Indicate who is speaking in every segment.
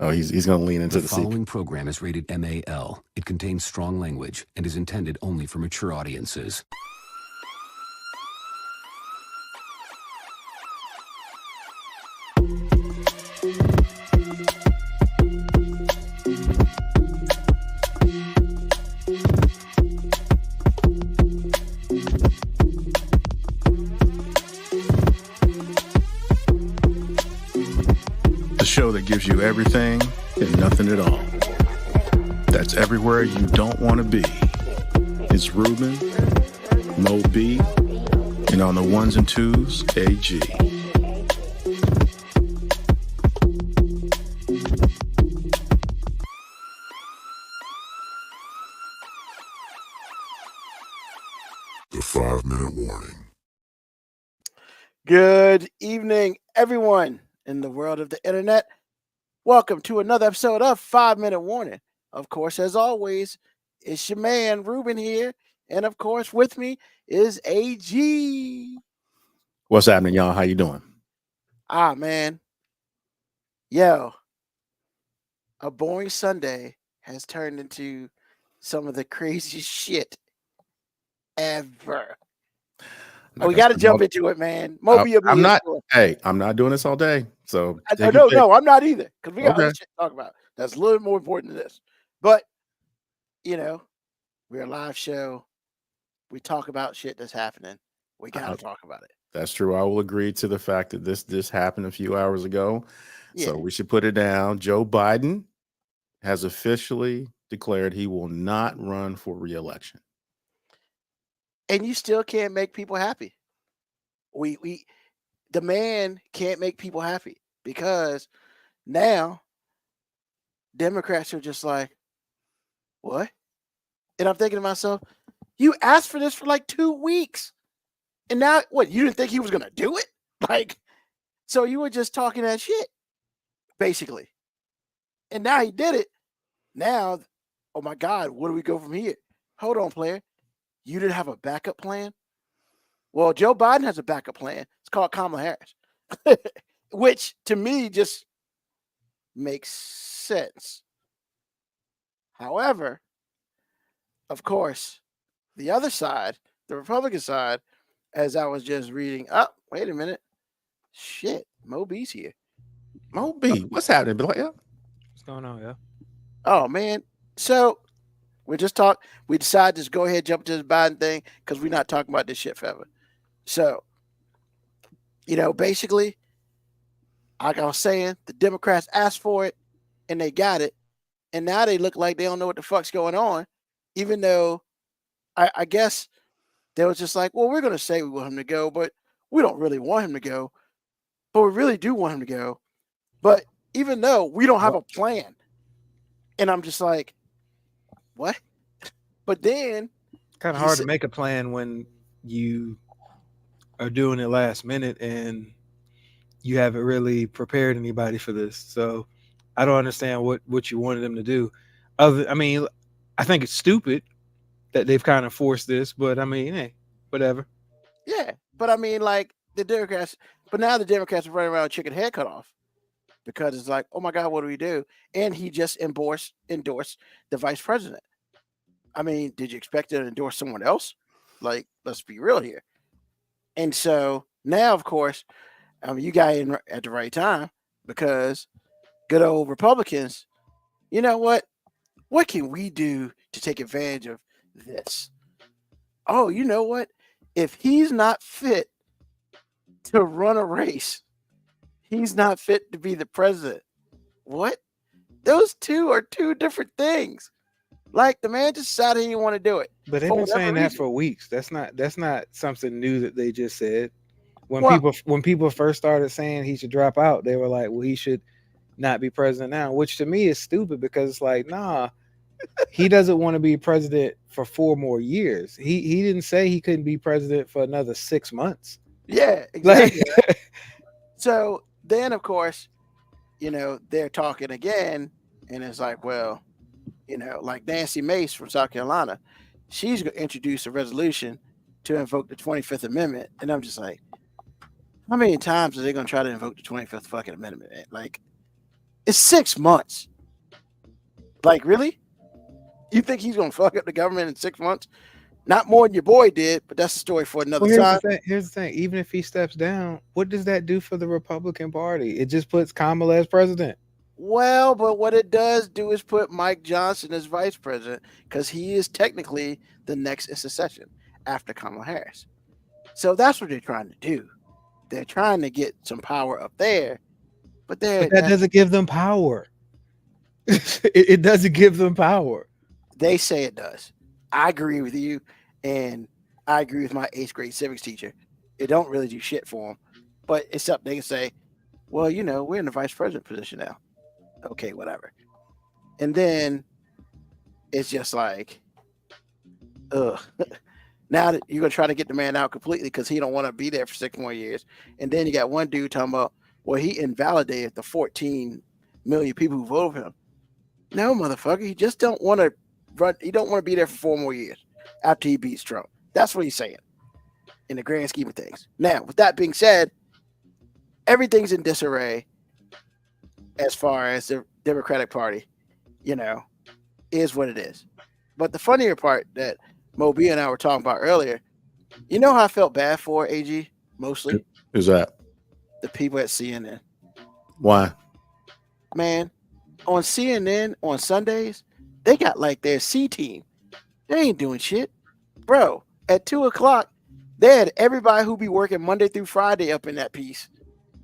Speaker 1: Oh, he's going to lean into
Speaker 2: The
Speaker 1: the sequel.
Speaker 2: following program is rated MAL. It contains strong language and is intended only for mature audiences.
Speaker 1: The show that gives you everything and nothing at all. That's everywhere you don't want to be. It's Ruben, Mo B, and on the ones and twos, AG.
Speaker 3: The 5-minute warning.
Speaker 4: Good evening, everyone in the world of the internet. Welcome to another episode of 5-Minute Warning. Of course, as always, it's your man Ruben here, and of course, with me is AG.
Speaker 1: What's happening, y'all? How you doing?
Speaker 4: Man, yo, a boring Sunday has turned into some of the craziest shit ever. We got to jump into it, man. Moby will be
Speaker 1: I'm
Speaker 4: here
Speaker 1: not.
Speaker 4: for-
Speaker 1: Hey, I'm not doing this all day. So
Speaker 4: No, I'm not either, because we got
Speaker 1: Okay.
Speaker 4: other shit to talk about. That's a little more important than this. But we're a live show. We talk about shit that's happening. We gotta talk about it.
Speaker 1: That's true. I will agree to the fact that this happened a few hours ago.
Speaker 4: Yeah.
Speaker 1: So we should put it down. Joe Biden has officially declared he will not run for re-election.
Speaker 4: And you still can't make people happy. The man can't make people happy because now Democrats are just like, what? And I'm thinking to myself, you asked for this for like 2 weeks. And now what? You didn't think he was gonna do it? Like, so you were just talking that shit, basically. And now he did it. Now, oh my God, where do we go from here? Hold on, player. You didn't have a backup plan? Well, Joe Biden has a backup plan. It's called Kamala Harris, which to me just makes sense. However, of course, the other side, the Republican side, as I was just reading, oh, wait a minute. Shit, Mo B's here.
Speaker 1: Mo B, what's happening? Yeah.
Speaker 5: What's going on, yeah?
Speaker 4: Oh, man. So we decided to just go ahead and jump to this Biden thing because we're not talking about this shit forever. So, basically, like I was saying, the Democrats asked for it and they got it. And now they look like they don't know what the fuck's going on, even though I guess they was just like, well, we're going to say we want him to go, but we don't really want him to go. But we really do want him to go. But even though we don't have a plan. And I'm just like, what? But then
Speaker 5: Kind of hard to make a plan when you are doing it last minute and you haven't really prepared anybody for this. So I don't understand what you wanted them to do. I think it's stupid that they've kind of forced this, but I mean, hey, whatever.
Speaker 4: Yeah, but I mean, like the Democrats, but now the Democrats are running around with chicken head cut off because it's like, oh my God, what do we do? And he just endorsed the vice president. I mean, did you expect to endorse someone else? Like, let's be real here. And so now, of course, you got in at the right time because good old Republicans, you know what? What can we do to take advantage of this? Oh, you know what? If he's not fit to run a race, he's not fit to be the president. What? Those two are two different things. Like the man just decided he didn't want to do it.
Speaker 5: But they've been saying that for weeks. That's not something new that they just said. When people first started saying he should drop out, they were like, well, he should not be president now, which to me is stupid because it's like, nah, he doesn't want to be president for 4 more years. He didn't say he couldn't be president for another 6 months.
Speaker 4: Yeah, exactly. So then, of course, they're talking again, and it's like, well, like Nancy Mace from South Carolina, she's going to introduce a resolution to invoke the 25th Amendment. And I'm just like, how many times are they going to try to invoke the 25th fucking amendment? Like, It's 6 months. Like, really? You think he's gonna fuck up the government in 6 months? Not more than your boy did, but that's a story for another
Speaker 5: Well,
Speaker 4: time.
Speaker 5: here's the thing. Even if he steps down, what does that do for the Republican Party? It just puts Kamala as president.
Speaker 4: Well, but what it does do is put Mike Johnson as vice president because he is technically the next in succession after Kamala Harris. So that's what they're trying to do. They're trying to get some power up there, but
Speaker 5: that doesn't give them power. It doesn't give them power.
Speaker 4: They say it does. I agree with you, and I agree with my 8th grade civics teacher. It don't really do shit for them, but except they can say, well, you know, we're in the vice president position now. Okay, whatever. And then it's just like, ugh. Now that you're gonna try to get the man out completely because he don't want to be there for 6 more years. And then you got one dude talking about, well, he invalidated the 14 million people who voted for him. No, motherfucker, he just don't want to run. He don't want to be there for 4 more years after he beats Trump. That's what he's saying in the grand scheme of things. Now, with that being said, everything's in disarray as far as the Democratic Party, you know, is what it is. But the funnier part that Moby and I were talking about earlier, you know how I felt bad for, AG, mostly?
Speaker 1: Who's that?
Speaker 4: The people at CNN.
Speaker 1: Why?
Speaker 4: Man, on CNN on Sundays, they got like their C team. They ain't doing shit. Bro, at 2 o'clock, they had everybody who be working Monday through Friday up in that piece.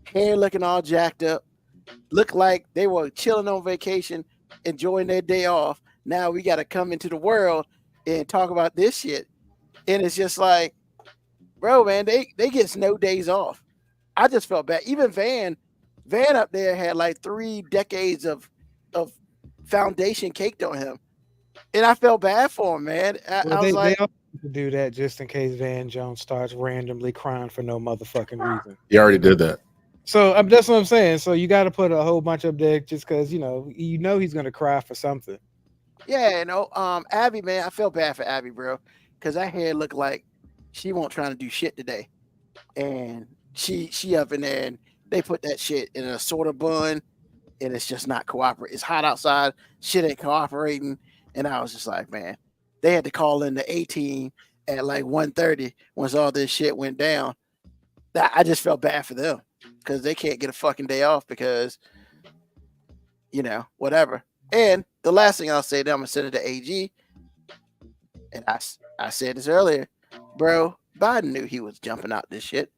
Speaker 4: Hair looking all jacked up. Looked like they were chilling on vacation, enjoying their day off. Now we got to come into the world and talk about this shit. And it's just like, bro, man, they get no days off. I just felt bad. Even Van up there had like 3 decades of foundation caked on him. And I felt bad for him, man. I was like,
Speaker 5: they also do that just in case Van Jones starts randomly crying for no motherfucking reason.
Speaker 1: You already did that.
Speaker 5: So that's what I'm saying. So you got to put a whole bunch up there just because you know he's gonna cry for something.
Speaker 4: yeah, you know, Abby, man, I feel bad for Abby, bro, because that hair looked like she won't trying to do shit today, and she up in there, and they put that shit in a sort of bun, and it's just not cooperating. It's hot outside, shit ain't cooperating, and I was just like, man, they had to call in the A team at like 1:30 once all this shit went down. That I just felt bad for them because they can't get a fucking day off because, you know, whatever. And the last thing I'll say, then I'm gonna send it to AG. And I said this earlier, bro. Biden knew he was jumping out this shit.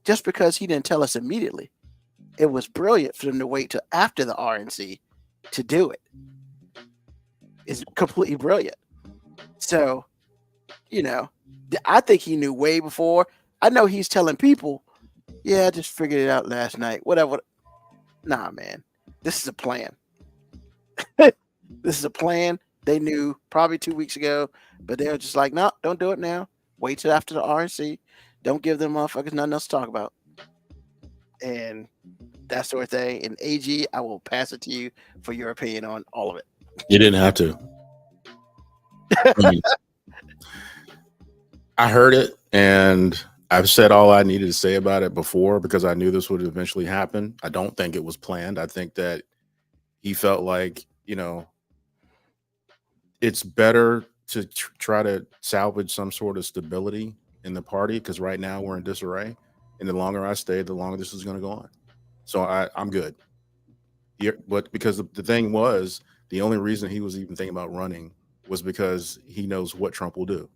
Speaker 4: Just because he didn't tell us immediately, it was brilliant for them to wait till after the RNC to do it. It's completely brilliant. So, you know, I think he knew way before. I know he's telling people, yeah, I just figured it out last night. Whatever. Nah, man, this is a plan. This is a plan. They knew probably 2 weeks ago, but they were just like, no, don't do it now. Wait till after the RNC. Don't give them motherfuckers nothing else to talk about. And that sort of thing. And AG, I will pass it to you for your opinion on all of it.
Speaker 1: You didn't have to. I heard it, and I've said all I needed to say about it before because I knew this would eventually happen. I don't think it was planned. I think that he felt like, you know, it's better to try to salvage some sort of stability in the party because right now we're in disarray. And the longer I stay, the longer this is going to go on. So I'm good. But because the thing was, the only reason he was even thinking about running was because he knows what Trump will do.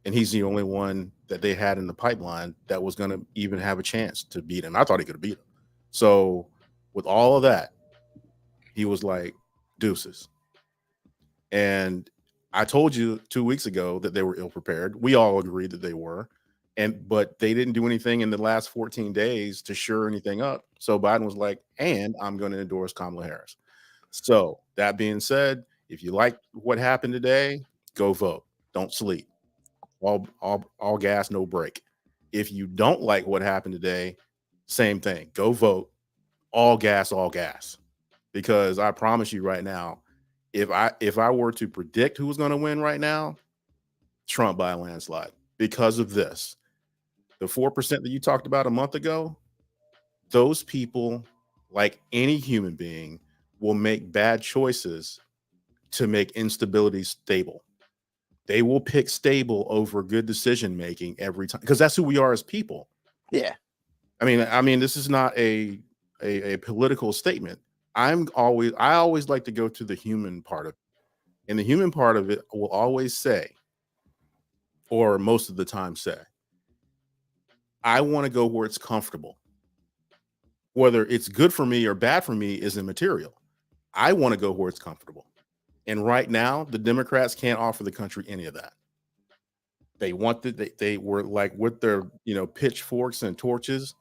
Speaker 1: And he's the only one that they had in the pipeline that was going to even have a chance to beat him. I thought he could have beat him. So with all of that, he was like, deuces. And I told you 2 weeks ago that they were ill prepared. We all agreed that they were. But they didn't do anything in the last 14 days to shore anything up. So Biden was like, and I'm going to endorse Kamala Harris. So that being said, if you like what happened today, go vote. Don't sleep. All gas, no break. If you don't like what happened today, same thing. Go vote. All gas, all gas. Because I promise you right now, if I were to predict who was going to win right now, Trump by a landslide. Because of this. The 4% that you talked about a month ago, those people like any human being, will make bad choices to make instability stable. They will pick stable over good decision making every time because that's who we are as people.
Speaker 4: Yeah.
Speaker 1: I mean, this is not a political statement. I always like to go to the human part of it. And the human part of it will always say, or most of the time say, I want to go where it's comfortable. Whether it's good for me or bad for me is immaterial. I want to go where it's comfortable. And right now, the Democrats can't offer the country any of that. They they were like with their, pitchforks and torches.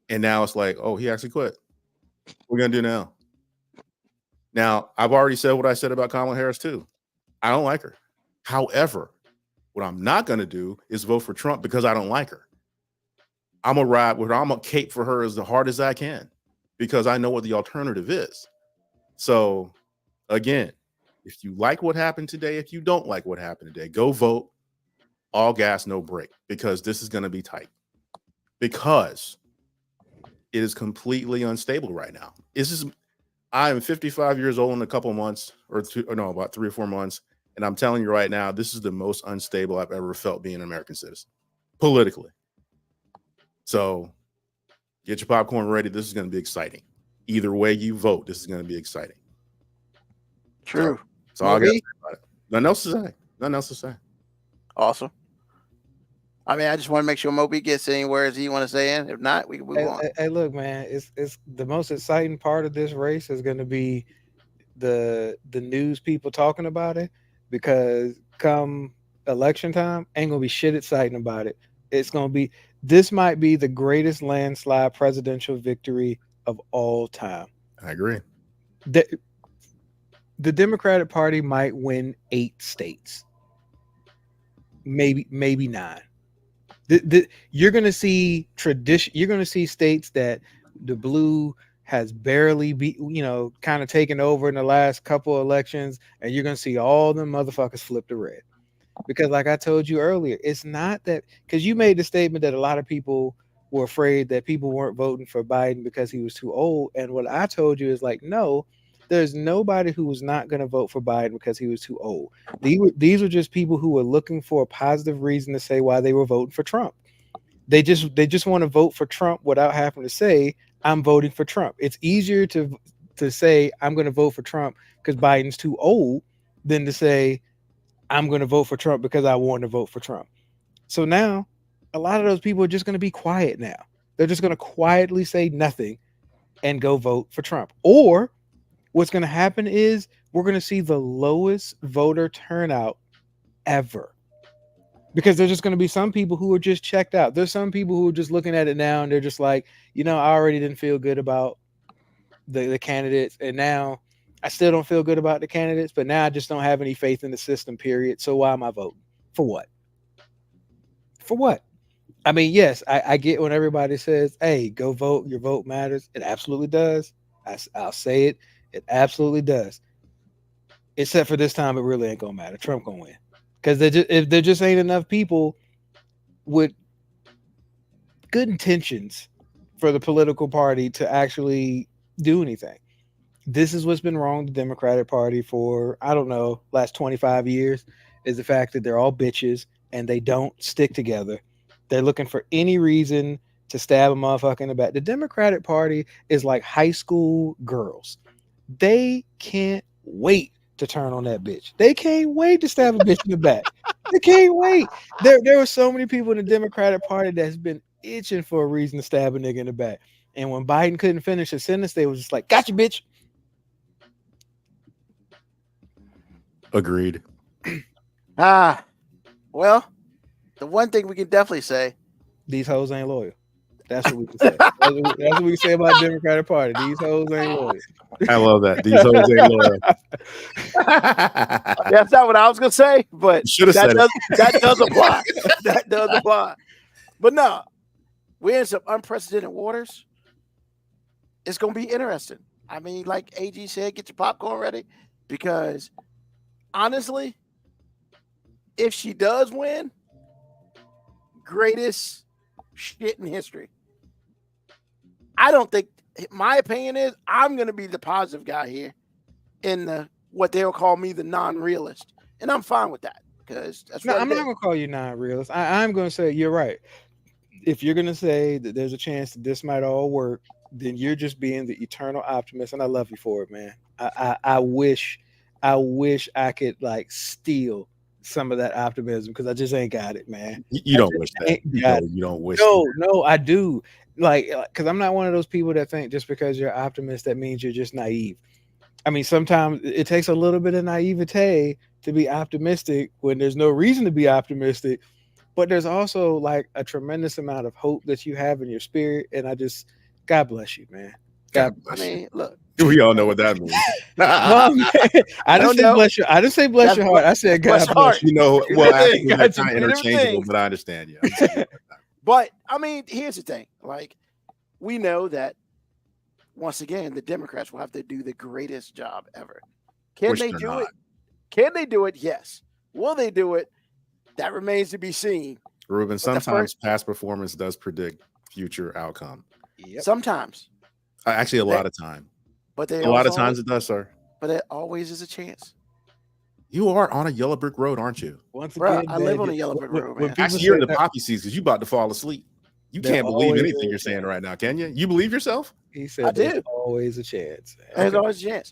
Speaker 1: And now it's like, oh, he actually quit. What are we going to do now? Now, I've already said what I said about Kamala Harris, too. I don't like her. However, what I'm not going to do is vote for Trump because I don't like her. I'm going to ride with her. I'm going to cape for her as hard as I can because I know what the alternative is. So, again, if you like what happened today, if you don't like what happened today, go vote. All gas, no brake, because this is going to be tight. Because it is completely unstable right now. I am 55 years old in a couple of months, about 3 or 4 months. And I'm telling you right now, this is the most unstable I've ever felt being an American citizen, politically. So get your popcorn ready. This is going to be exciting. Either way you vote, this is going to be exciting.
Speaker 4: True.
Speaker 1: So all I got to say about it. Nothing else to say.
Speaker 4: Awesome. I mean, I just want to make sure Moby gets anywhere as he want to say in. If not, we can move on.
Speaker 5: Hey, look, man, it's the most exciting part of this race is going to be the news people talking about it, because come election time, ain't gonna be shit exciting about it. This might be the greatest landslide presidential victory of all time.
Speaker 1: I agree.
Speaker 5: The Democratic Party might win 8 states, maybe 9. You're going to see you're going to see states that the blue has barely kind of taken over in the last couple of elections, and you're going to see all them motherfuckers flip to red. Because like I told you earlier, it's not that, because you made the statement that a lot of people were afraid that people weren't voting for Biden because he was too old. And what I told you is like, no, there's nobody who was not going to vote for Biden because he was too old. These were just people who were looking for a positive reason to say why they were voting for Trump. They just want to vote for Trump without having to say, I'm voting for Trump. It's easier to say I'm going to vote for Trump because Biden's too old than to say I'm going to vote for Trump because I want to vote for Trump. So now a lot of those people are just going to be quiet now. They're just going to quietly say nothing and go vote for Trump. Or what's going to happen is we're going to see the lowest voter turnout ever, because there's just going to be some people who are just checked out. There's some people who are just looking at it now and they're just like, I already didn't feel good about the candidates, and now I still don't feel good about the candidates, but now I just don't have any faith in the system, period. So why am I voting? For what? For what? I mean, yes, I get when everybody says, hey, go vote. Your vote matters. It absolutely does. I'll say it. It absolutely does. Except for this time, it really ain't going to matter. Trump going to win. Because if there just ain't enough people with good intentions for the political party to actually do anything. This is what's been wrong with the Democratic Party for, I don't know, last 25 years, is the fact that they're all bitches and they don't stick together. They're looking for any reason to stab a motherfucker in the back. The Democratic Party is like high school girls. They can't wait to turn on that bitch. They can't wait to stab a bitch in the back. They can't wait. There were so many people in the Democratic Party that's been itching for a reason to stab a nigga in the back. And when Biden couldn't finish his sentence, they was just like, gotcha, bitch.
Speaker 1: Agreed.
Speaker 4: Well, the one thing we can definitely say,
Speaker 5: these hoes ain't loyal. That's what we can say. That's what we can say about the Democratic Party. These hoes ain't loyal.
Speaker 1: I love that. These hoes ain't loyal.
Speaker 4: That's not what I was gonna say, but that does apply. That does apply. But no, we're in some unprecedented waters. It's gonna be interesting. I mean, like AG said, get your popcorn ready, because honestly, if she does win, greatest shit in history. I don't think my opinion is I'm going to be the positive guy here in the what they'll call me the non-realist, and I'm fine with that because that's
Speaker 5: No,
Speaker 4: what
Speaker 5: I'm not gonna call you non-realist. I'm gonna say you're right. If you're gonna say that there's a chance that this might all work, then you're just being the eternal optimist, and I love you for it, man. I wish I could like steal some of that optimism because I just ain't got it, man.
Speaker 1: You don't wish that. You don't wish that.
Speaker 5: No, I do. Like, because I'm not one of those people that think just because you're optimist that means you're just naive. I mean, sometimes it takes a little bit of naivete to be optimistic when there's no reason to be optimistic, but there's also like a tremendous amount of hope that you have in your spirit. And God bless you, man. God bless
Speaker 4: you. Look,
Speaker 1: we all know what that means.
Speaker 5: Well, I didn't say bless your. I didn't say bless your heart. I said God bless you.
Speaker 1: You know, well, actually, that's kind of interchangeable, but I understand you.
Speaker 4: But I mean, here's the thing: like, we know that once again, the Democrats will have to do the greatest job ever. Can they do it? Can they do it? Yes. Will they do it? That remains to be seen.
Speaker 1: Ruben, sometimes past performance does predict future outcome.
Speaker 4: Yep. Sometimes.
Speaker 1: Actually, a lot of time.
Speaker 4: But
Speaker 1: a lot of times it does, sir.
Speaker 4: But it always is a chance.
Speaker 1: You are on a yellow brick road, aren't you?
Speaker 5: Once again,
Speaker 4: I live on a yellow brick road, man.
Speaker 1: Actually, you're in the poppy season because you about to fall asleep. You can't believe anything you're saying right now, can you? You believe yourself?
Speaker 5: He said there's always a chance.
Speaker 4: There's always a chance.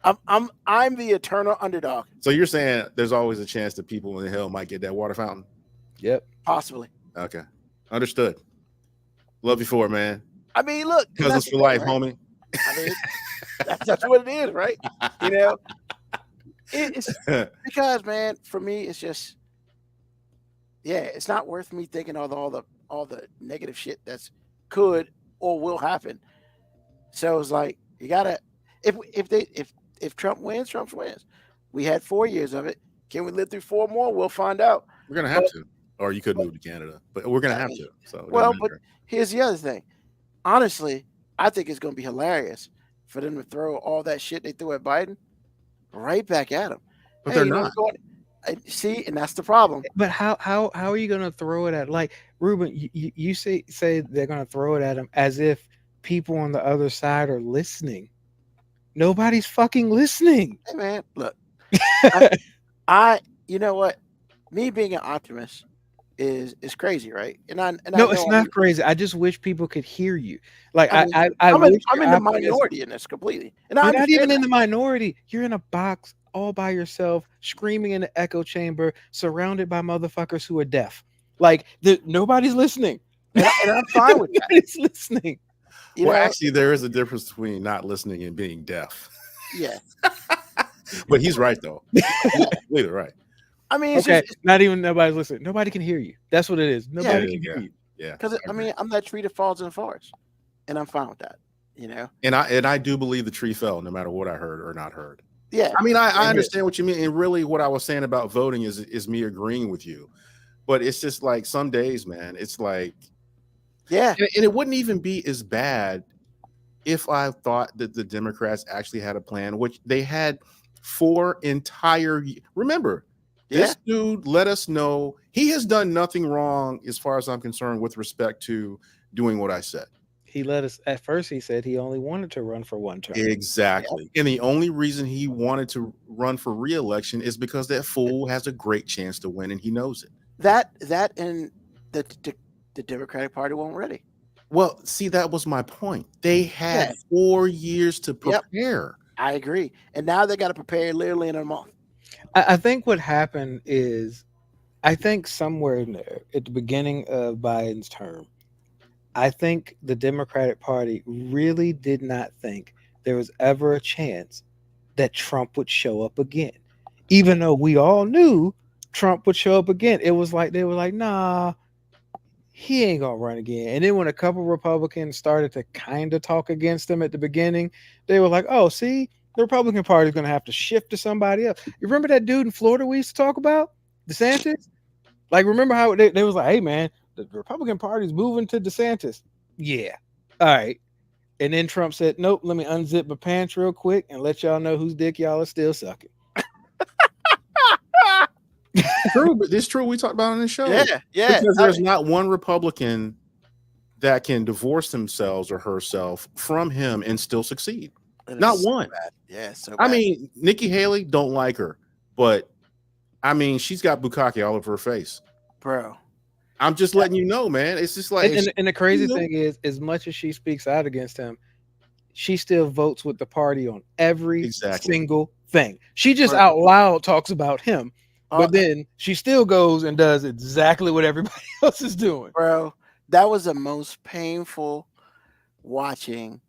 Speaker 4: I'm the eternal underdog.
Speaker 1: So you're saying there's always a chance that people in the hell might get that water fountain?
Speaker 5: Yep.
Speaker 4: Possibly.
Speaker 1: Okay. Understood. Love you for it, man.
Speaker 4: I mean, look.
Speaker 1: Cousins for life,
Speaker 4: right?
Speaker 1: homie.
Speaker 4: I mean, that's what it is, right? You know? It's because, man, for me, it's just, it's not worth me thinking all the negative shit that's could or will happen. So it's like you gotta if Trump wins, Trump wins. We had 4 years of it. Can we live through 4 more? We'll find out.
Speaker 1: We're gonna have to, or you could move to Canada, but we're gonna have to. So
Speaker 4: but here's the other thing. Honestly, I think it's gonna be hilarious for them to throw all that shit they threw at Biden right back at him.
Speaker 1: But they're not.
Speaker 4: See, and that's the problem.
Speaker 5: But how are you gonna throw it at, like, Ruben? You say they're gonna throw it at him as if people on the other side are listening. Nobody's fucking listening.
Speaker 4: Hey man, look, you know what? Me being an optimist is crazy, right?
Speaker 5: No, it's not crazy. I just wish people could hear you. Like I'm
Speaker 4: in the minority in this completely, and
Speaker 5: you're not even in the minority. You're in a box all by yourself, screaming in the echo chamber, surrounded by motherfuckers who are deaf. Like nobody's listening,
Speaker 4: and I'm fine with that.
Speaker 5: Nobody's listening.
Speaker 1: Actually, there is a difference between not listening and being deaf.
Speaker 4: Yeah,
Speaker 1: but he's right though. Completely right.
Speaker 4: I mean,
Speaker 5: okay, not even nobody's listening. Nobody can hear you. That's what it is. Nobody can hear you.
Speaker 1: Yeah,
Speaker 4: because I mean, I'm that tree that falls in the forest, and I'm fine with that. You know,
Speaker 1: and I do believe the tree fell, no matter what I heard or not heard.
Speaker 4: Yeah,
Speaker 1: I mean, I understand what you mean, and really, what I was saying about voting is me agreeing with you, but it's just like some days, man, it's like, and it wouldn't even be as bad if I thought that the Democrats actually had a plan, which they had 4 entire. Remember. This dude let us know he has done nothing wrong as far as I'm concerned with respect to doing what I said.
Speaker 5: He let us, at first he said he only wanted to run for 1 term.
Speaker 1: Exactly. And the only reason he wanted to run for re-election is because that fool has a great chance to win and he knows it.
Speaker 4: That and the Democratic Party won't ready.
Speaker 1: Well, see, that was my point. They had 4 years to prepare.
Speaker 4: I agree. And now they got to prepare literally in a month.
Speaker 5: I think what happened is, I think somewhere in there at the beginning of Biden's term, I think the Democratic Party really did not think there was ever a chance that Trump would show up again. Even though we all knew Trump would show up again, it was like they were like, nah, he ain't gonna run again. And then when a couple Republicans started to kind of talk against him at the beginning, they were like, oh, see, the Republican Party is going to have to shift to somebody else. You remember that dude in Florida we used to talk about? DeSantis? Like, remember how they was like, hey, man, the Republican Party is moving to DeSantis. Yeah. All right. And then Trump said, nope, let me unzip my pants real quick and let y'all know whose dick y'all are still sucking.
Speaker 1: True, but it's true. We talked about on the show.
Speaker 4: Yeah.
Speaker 1: Because there's not one Republican that can divorce themselves or herself from him and still succeed.
Speaker 4: It
Speaker 1: Not
Speaker 4: is so
Speaker 1: one.
Speaker 4: bad. Yeah, so
Speaker 1: I
Speaker 4: bad.
Speaker 1: mean, Nikki Haley, don't like her, but I mean, she's got bukkake all over her face.
Speaker 4: bro.
Speaker 1: I'm just letting you know, man. It's just like,
Speaker 5: And the crazy
Speaker 1: you know-
Speaker 5: thing is, as much as she speaks out against him, she still votes with the party on every
Speaker 1: Exactly.
Speaker 5: single thing. She just
Speaker 4: Right.
Speaker 5: out loud talks about him,
Speaker 4: Uh,
Speaker 5: but then she still goes and does exactly what everybody else is doing.
Speaker 4: bro, that was the most painful watching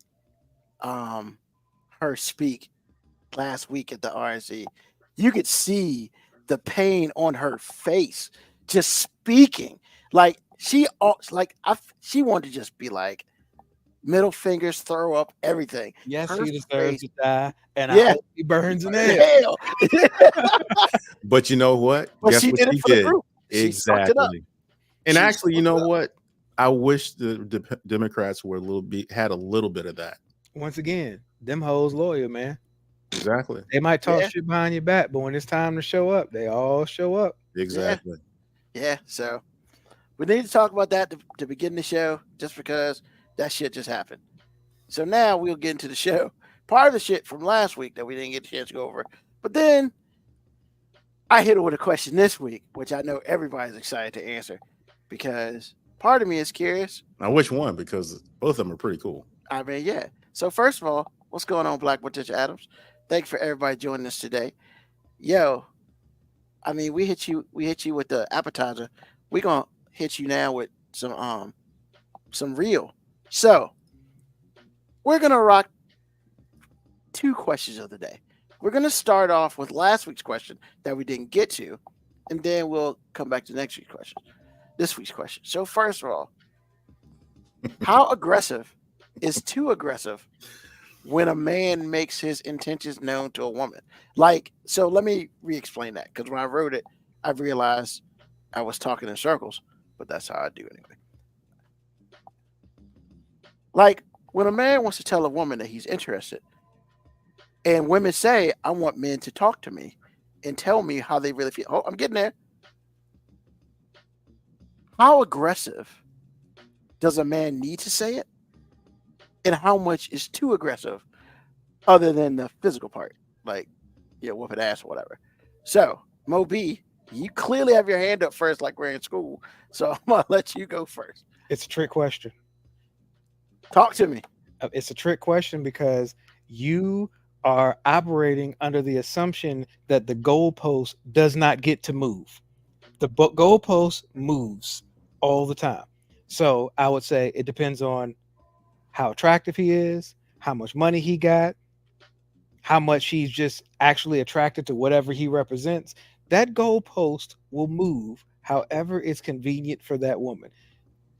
Speaker 4: her speak last week at the RNC. You could see the pain on her face just speaking. Like she wanted to just be like middle fingers, throw up, everything.
Speaker 5: Yes,
Speaker 4: Her
Speaker 5: he deserves
Speaker 4: face-
Speaker 5: to die, and
Speaker 4: Yeah.
Speaker 5: I hope he burns in hell.
Speaker 4: Hell.
Speaker 1: but you know what?
Speaker 4: But
Speaker 1: Guess
Speaker 4: she
Speaker 1: what
Speaker 4: did it for the group. She sucked it up.
Speaker 1: Exactly. And
Speaker 4: She
Speaker 1: actually, you
Speaker 4: sucked
Speaker 1: know
Speaker 4: it up.
Speaker 1: what? I wish the Democrats were had a little bit of that.
Speaker 5: Once again, them hoes loyal, man.
Speaker 1: Exactly.
Speaker 5: They might talk
Speaker 4: Yeah.
Speaker 5: shit behind your back, but when it's time to show up, they all show up.
Speaker 1: Exactly.
Speaker 4: Yeah, so we need to talk about that to begin the show, just because that shit just happened. So now we'll get into the show. Part of the shit from last week that we didn't get a chance to go over. But then I hit her with a question this week, which I know everybody's excited to answer, because part of me is curious.
Speaker 1: Now, which one? Because both of them are pretty cool.
Speaker 4: I mean, yeah. So first of all, what's going on, Black Patricia Adams? Thank you for everybody joining us today. Yo, I mean, we hit you with the appetizer. We're gonna hit you now with some real. So we're gonna rock 2 questions of the day. We're gonna start off with last week's question that we didn't get to, and then we'll come back to next week's question. This week's question. So first of all, how aggressive is too aggressive when a man makes his intentions known to a woman? Like, so let me re-explain that, because when I wrote it, I realized I was talking in circles, but that's how I do anyway. Like, when a man wants to tell a woman that he's interested, and women say, I want men to talk to me and tell me how they really feel. Oh, I'm getting there. How aggressive does a man need to say it? And how much is too aggressive, other than the physical part, like, whooping ass or whatever? So, Mo B, you clearly have your hand up first, like we're in school. So I'm gonna let you go first.
Speaker 5: It's a trick question.
Speaker 4: Talk to me.
Speaker 5: It's a trick question because you are operating under the assumption that the goalpost does not get to move. The goalpost moves all the time. So I would say it depends on how attractive he is, how much money he got, how much he's just actually attracted to whatever he represents. That goalpost will move however it's convenient for that woman.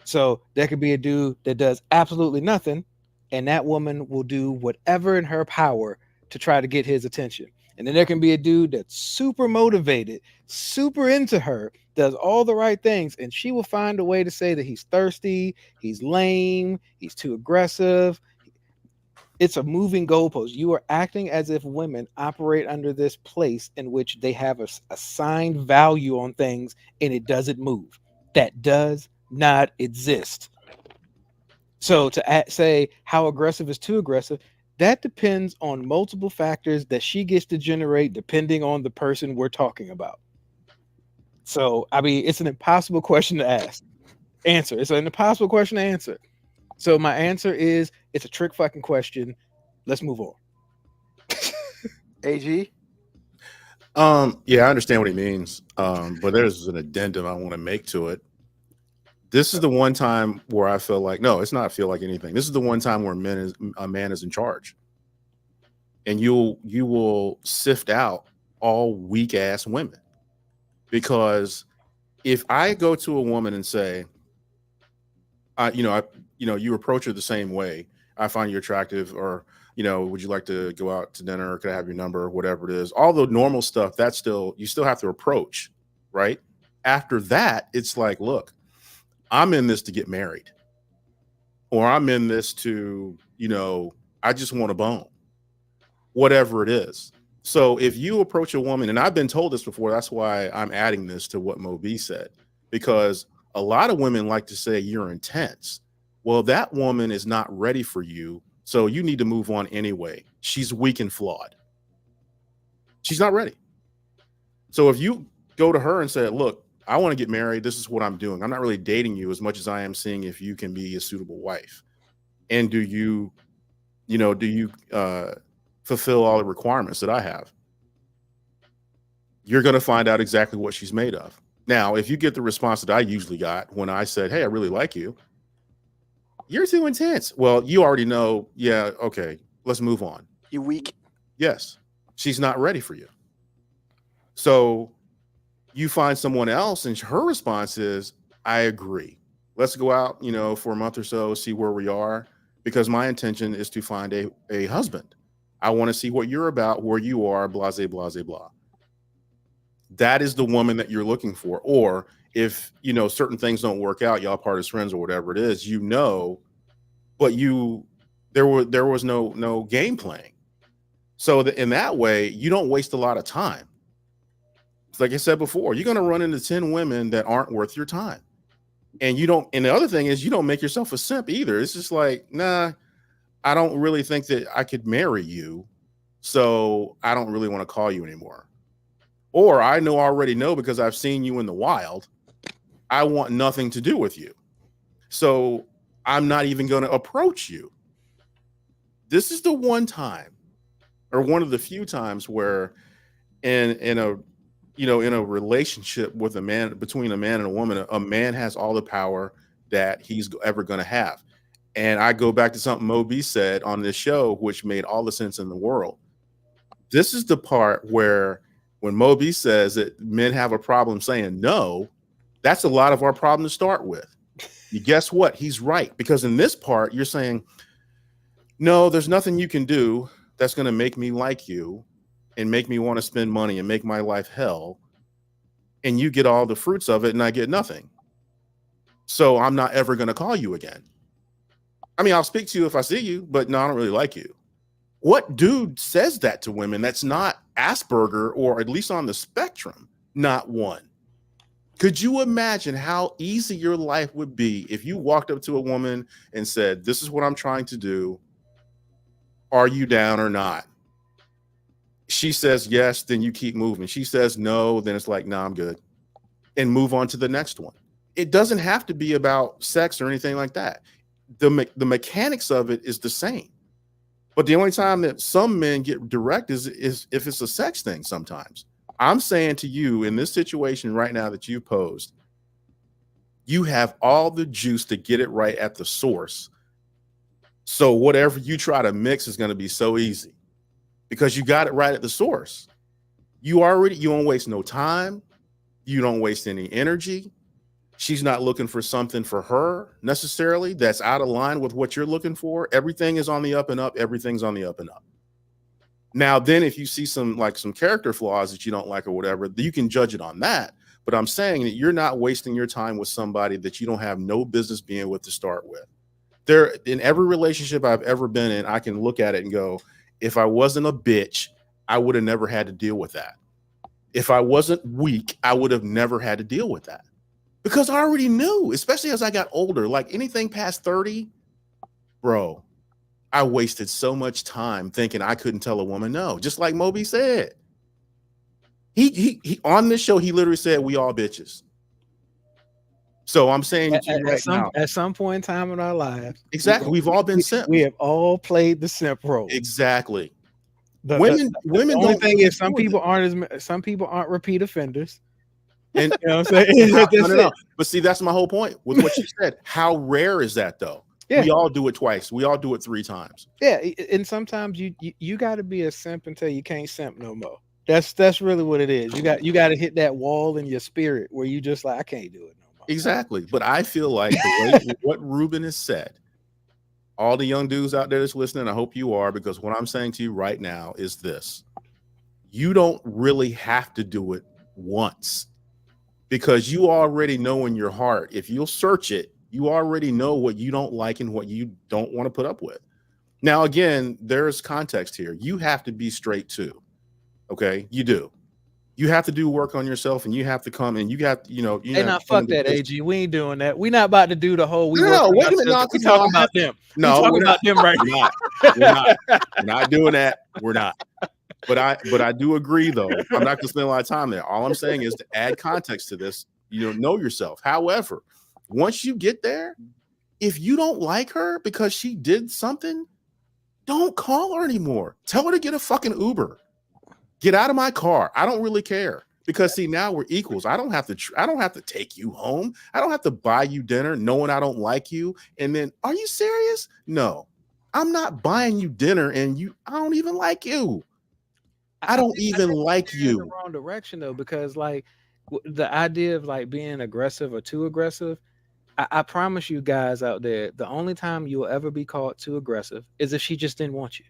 Speaker 5: So there could be a dude that does absolutely nothing, and that woman will do whatever in her power to try to get his attention. And then there can be a dude that's super motivated, super into her, does all the right things, and she will find a way to say that he's thirsty, he's lame, he's too aggressive. It's a moving goalpost. You are acting as if women operate under this place in which they have a assigned value on things, and it doesn't move. That does not exist. So to say how aggressive is too aggressive, that depends on multiple factors that she gets to generate depending on the person we're talking about. So, I mean, it's an impossible question to answer. It's an impossible question to answer. So my answer is it's a trick fucking question. Let's move on.
Speaker 4: AG?
Speaker 1: Yeah, I understand what he means. But there's an addendum I want to make to it. This is the one time where I feel like, no, it's not feel like anything. This is the one time where a man is in charge. And you will sift out all weak ass women. Because if I go to a woman and say, you approach her the same way. I find you attractive, or, would you like to go out to dinner? Or could I have your number? Or whatever it is. All the normal stuff, you still have to approach, right? After that, it's like, look, I'm in this to get married, or I'm in this to, I just want a bone, whatever it is. So if you approach a woman, and I've been told this before, that's why I'm adding this to what Mo B said, because a lot of women like to say you're intense Well, that woman is not ready for you, so you need to move on anyway. She's weak and flawed. She's not ready. So if you go to her and say, look, I want to get married, this is what I'm doing. I'm not really dating you as much as I am seeing if you can be a suitable wife. And do you fulfill all the requirements that I have? You're going to find out exactly what she's made of. Now, if you get the response that I usually got when I said, hey, I really like you, you're too intense. Well, you already know. Yeah. Okay. Let's move on.
Speaker 4: You weak.
Speaker 1: Yes. She's not ready for you. So you find someone else and her response is, I agree. Let's go out, for a month or so, see where we are, because my intention is to find a husband. I want to see what you're about, where you are, blase, blase, blah. That is the woman that you're looking for. Or if, certain things don't work out, y'all part as friends or whatever it is, but there was no game playing. So in that way, you don't waste a lot of time. It's like I said before, you're going to run into 10 women that aren't worth your time. And the other thing is you don't make yourself a simp either. It's just like, nah, I don't really think that I could marry you. So I don't really want to call you anymore. Or I already know because I've seen you in the wild. I want nothing to do with you. So I'm not even going to approach you. This is the one time, or one of the few times where in a relationship with between a man and a woman, a man has all the power that he's ever going to have. And I go back to something Mo B said on this show, which made all the sense in the world. This is the part where when Mo B says that men have a problem saying no, that's a lot of our problem to start with. You guess what? He's right. Because in this part, you're saying, no, there's nothing you can do that's going to make me like you and make me want to spend money and make my life hell. And you get all the fruits of it and I get nothing. So I'm not ever going to call you again. I mean, I'll speak to you if I see you, but no, I don't really like you. What dude says that to women that's not Asperger, or at least on the spectrum? Not one. Could you imagine how easy your life would be if you walked up to a woman and said, this is what I'm trying to do. Are you down or not? She says yes, then you keep moving. She says no, then it's like, nah, I'm good. And move on to the next one. It doesn't have to be about sex or anything like that. The mechanics of it is the same. But the only time that some men get direct is if it's a sex thing sometimes. I'm saying to you in this situation right now that you posed, you have all the juice to get it right at the source. So whatever you try to mix is going to be so easy because you got it right at the source. You don't waste no time. You don't waste any energy. She's not looking for something for her necessarily that's out of line with what you're looking for. Everything is on the up and up. Everything's on the up and up. Now, then if you see some character flaws that you don't like or whatever, you can judge it on that. But I'm saying that you're not wasting your time with somebody that you don't have no business being with to start with. In every relationship I've ever been in, I can look at it and go, if I wasn't a bitch, I would have never had to deal with that. If I wasn't weak, I would have never had to deal with that. Because I already knew, especially as I got older, like anything past 30, bro, I wasted so much time thinking I couldn't tell a woman no. Just like Moby said. He on this show, he literally said, we all bitches. So I'm saying
Speaker 5: at some point in time in our lives,
Speaker 1: exactly, we've all been simp.
Speaker 5: We have all played the simp role.
Speaker 1: Exactly.
Speaker 5: Women. The only thing is, some people aren't repeat offenders. And you know what I'm saying?
Speaker 1: No. But see, that's my whole point with what you said. How rare is that though? Yeah. We all do it twice. We all do it 3 times.
Speaker 5: Yeah, and sometimes you got to be a simp until you can't simp no more. That's really what it is. You got to hit that wall in your spirit where you just like, I can't do it no more.
Speaker 1: Exactly. But I feel like the way what Ruben has said, all the young dudes out there that's listening, I hope you are, because what I'm saying to you right now is this: you don't really have to do it once. Because you already know in your heart, if you'll search it, you already know what you don't like and what you don't want to put up with. Now, again, there's context here. You have to be straight too. Okay, you do. You have to do work on yourself, and you have to come and you got,
Speaker 5: Hey, now fuck that, AG. We ain't doing that. We not about to do the whole.
Speaker 1: No, wait a minute.
Speaker 5: We talking about them.
Speaker 1: No,
Speaker 5: we talking about them right
Speaker 1: now. We're not doing that. We're not. But I do agree, though. I'm not gonna spend a lot of time there. All I'm saying is to add context to this. Know yourself. However, once you get there, if you don't like her because she did something, don't call her anymore. Tell her to get a fucking Uber. Get out of my car. I don't really care. Because see, now we're equals. I don't have to take you home. I don't have to buy you dinner knowing I don't like you. And then, are you serious? No, I'm not buying you dinner, and I don't even like you. I don't even like you.
Speaker 5: In the wrong direction though, because like the idea of like being aggressive or too aggressive. I promise you guys out there, the only time you'll ever be called too aggressive is if she just didn't want you.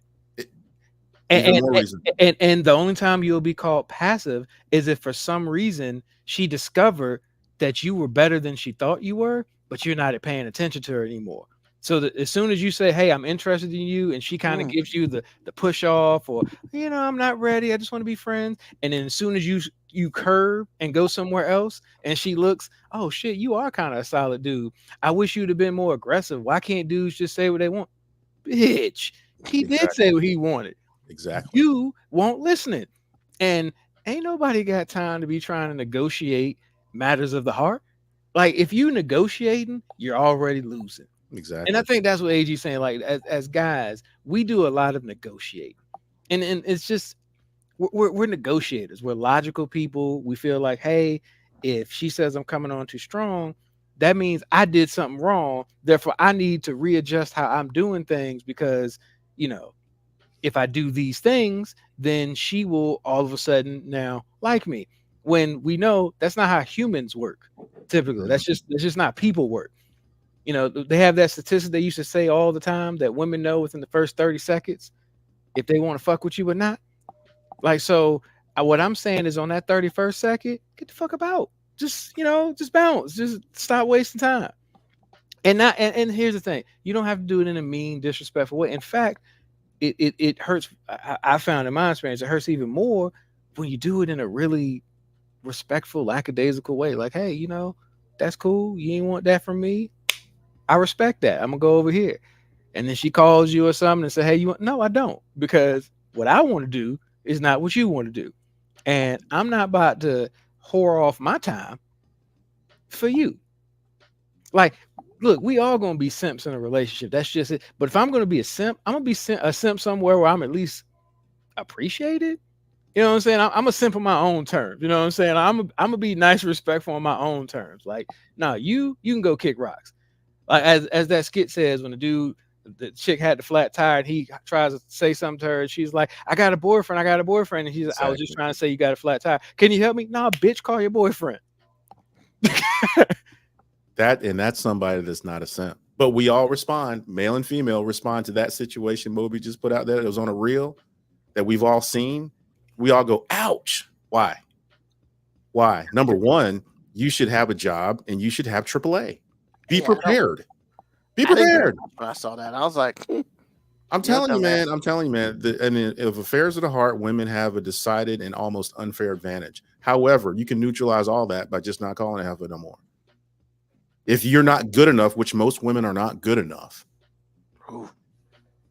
Speaker 5: And the only time you'll be called passive is if for some reason she discovered that you were better than she thought you were, but you're not paying attention to her anymore. So that as soon as you say, hey, I'm interested in you, and she kind of gives you the push off, or, I'm not ready, I just want to be friends. And then as soon as you curve and go somewhere else, and she looks, oh shit, you are kind of a solid dude. I wish you'd have been more aggressive. Why can't dudes just say what they want? Bitch, he did say what he wanted.
Speaker 1: Exactly.
Speaker 5: You won't listen. And ain't nobody got time to be trying to negotiate matters of the heart. Like, if you negotiating, you're already losing.
Speaker 1: Exactly.
Speaker 5: And I think that's what AG's saying. Like, as guys, we do a lot of negotiating. And it's just, we're negotiators. We're logical people. We feel like, hey, if she says I'm coming on too strong, that means I did something wrong. Therefore, I need to readjust how I'm doing things because, if I do these things, then she will all of a sudden now like me. When we know that's not how humans work. Typically, that's just not people work. They have that statistic they used to say all the time that women know within the first 30 seconds if they want to fuck with you or not. Like, so what I'm saying is on that 31st second, get the fuck about. Just bounce. Just stop wasting time. And here's the thing. You don't have to do it in a mean, disrespectful way. In fact, it hurts. I found in my experience, it hurts even more when you do it in a really respectful, lackadaisical way. Like, hey, that's cool. You ain't want that from me. I respect that. I'm gonna go over here. And then she calls you or something and say, hey, no, I don't, because what I want to do is not what you want to do. And I'm not about to whore off my time for you. Like, look, we all gonna be simps in a relationship. That's just it. But if I'm gonna be a simp, I'm gonna be a simp somewhere where I'm at least appreciated. You know what I'm saying? I'm a simp on my own terms. You know what I'm saying? I'm gonna be nice, respectful on my own terms. Like, no, you can go kick rocks. Like as that skit says, when the chick had the flat tire and he tries to say something to her, and she's like, I got a boyfriend. And he's like, I was just trying to say you got a flat tire. Can you help me? Nah, bitch, call your boyfriend.
Speaker 1: That's somebody that's not a simp. But we all respond, male and female respond to that situation Moby just put out there. It was on a reel that we've all seen. We all go, ouch. Why? Number one, you should have a job and you should have AAA. Be prepared. Be prepared.
Speaker 4: When I saw that, I was like,
Speaker 1: I'm telling you, man. If affairs of the heart, women have a decided and almost unfair advantage. However, you can neutralize all that by just not calling it half of it no more. If you're not good enough, which most women are not good enough,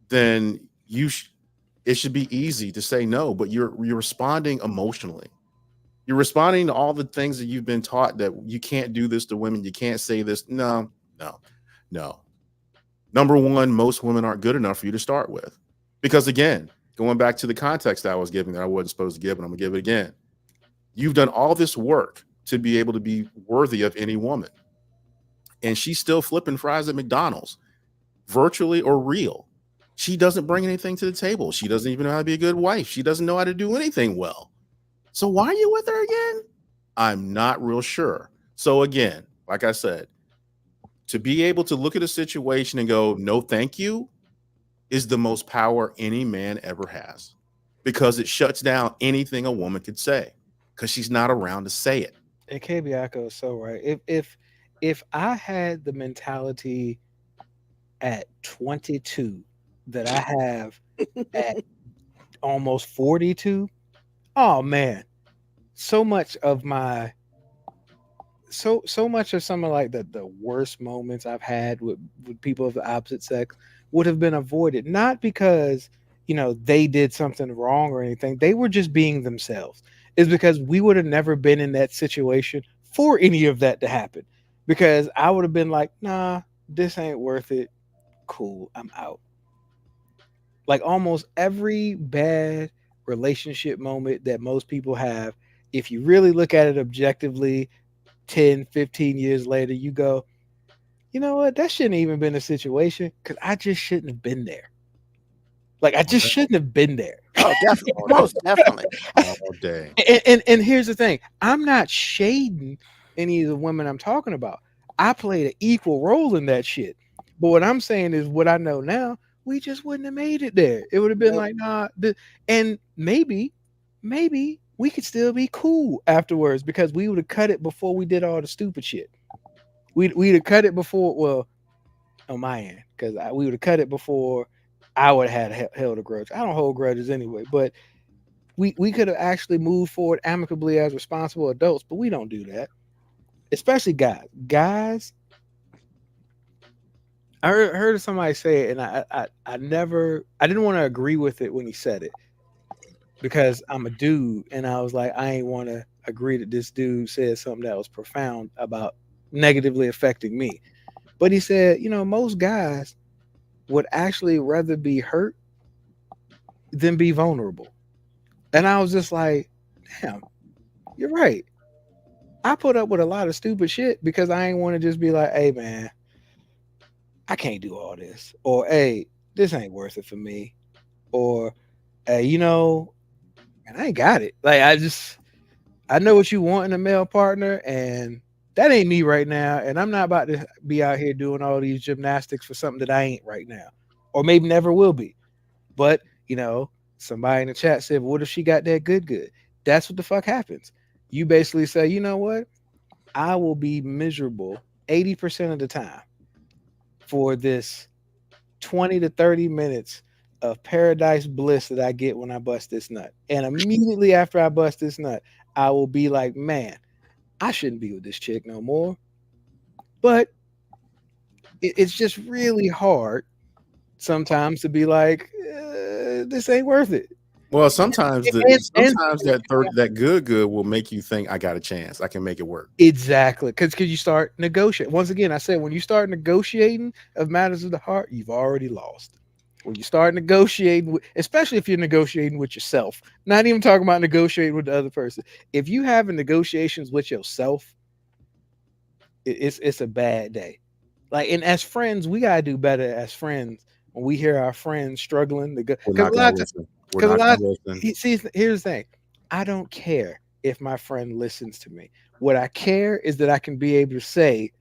Speaker 1: then it should be easy to say no, but you're responding emotionally. You're responding to all the things that you've been taught that you can't do this to women. You can't say this. No. Number one, most women aren't good enough for you to start with. Because again, going back to the context I was giving that I wasn't supposed to give, and I'm going to give it again. You've done all this work to be able to be worthy of any woman. And she's still flipping fries at McDonald's, virtually or real. She doesn't bring anything to the table. She doesn't even know how to be a good wife. She doesn't know how to do anything well. So why are you with her again? I'm not real sure. So again, like I said, to be able to look at a situation and go, no, thank you, is the most power any man ever has, because it shuts down anything a woman could say because she's not around to say it.
Speaker 5: And KBIACO is so right. If I had the mentality at 22 that I have at almost 42, oh man, so much of some of like the worst moments I've had with people of the opposite sex would have been avoided, not because they did something wrong or anything. They were just being themselves. Is because we would have never been in that situation for any of that to happen. Because I would have been like, nah, this ain't worth it. Cool, I'm out. Like almost every bad relationship moment that most people have, if you really look at it objectively, 10, 15 years later, you go, you know what? That shouldn't even been a situation because I just shouldn't have been there. Like I just shouldn't have been there.
Speaker 4: Oh, definitely, most definitely.
Speaker 1: All day.
Speaker 5: And here's the thing: I'm not shading any of the women I'm talking about. I played an equal role in that shit. But what I'm saying is, what I know now, we just wouldn't have made it there. It would have been like, nah. And maybe we could still be cool afterwards because we would have cut it before we did all the stupid shit. We'd have cut it before. Well, on my end, because we would have cut it before I would have had held a grudge. I don't hold grudges anyway, but we could have actually moved forward amicably as responsible adults, but we don't do that. Especially guys. Guys, I heard somebody say it, and I didn't want to agree with it when he said it because I'm a dude, and I was like, I ain't want to agree that this dude said something that was profound about negatively affecting me. But he said, most guys would actually rather be hurt than be vulnerable. And I was just like, damn, you're right. I put up with a lot of stupid shit because I ain't want to just be like, hey, man, I can't do all this. Or, hey, this ain't worth it for me. Or, hey, man, I ain't got it. Like, I know what you want in a male partner, and that ain't me right now. And I'm not about to be out here doing all these gymnastics for something that I ain't right now. Or maybe never will be. But, somebody in the chat said, what if she got that good? That's what the fuck happens. You basically say, you know what? I will be miserable 80% of the time for this 20 to 30 minutes of paradise bliss that I get when I bust this nut. And immediately after I bust this nut, I will be like, man, I shouldn't be with this chick no more. But it's just really hard sometimes to be like, this ain't worth it.
Speaker 1: Well, sometimes that good will make you think I got a chance. I can make it work.
Speaker 5: Exactly. Because you start negotiating. Once again, I said, when you start negotiating of matters of the heart, you've already lost. When you start negotiating, especially if you're negotiating with yourself, not even talking about negotiating with the other person. If you have negotiations with yourself, it's a bad day. Like, and as friends, we gotta do better as friends when we hear our friends struggling. Because here's the thing: I don't care if my friend listens to me. What I care is that I can be able to say,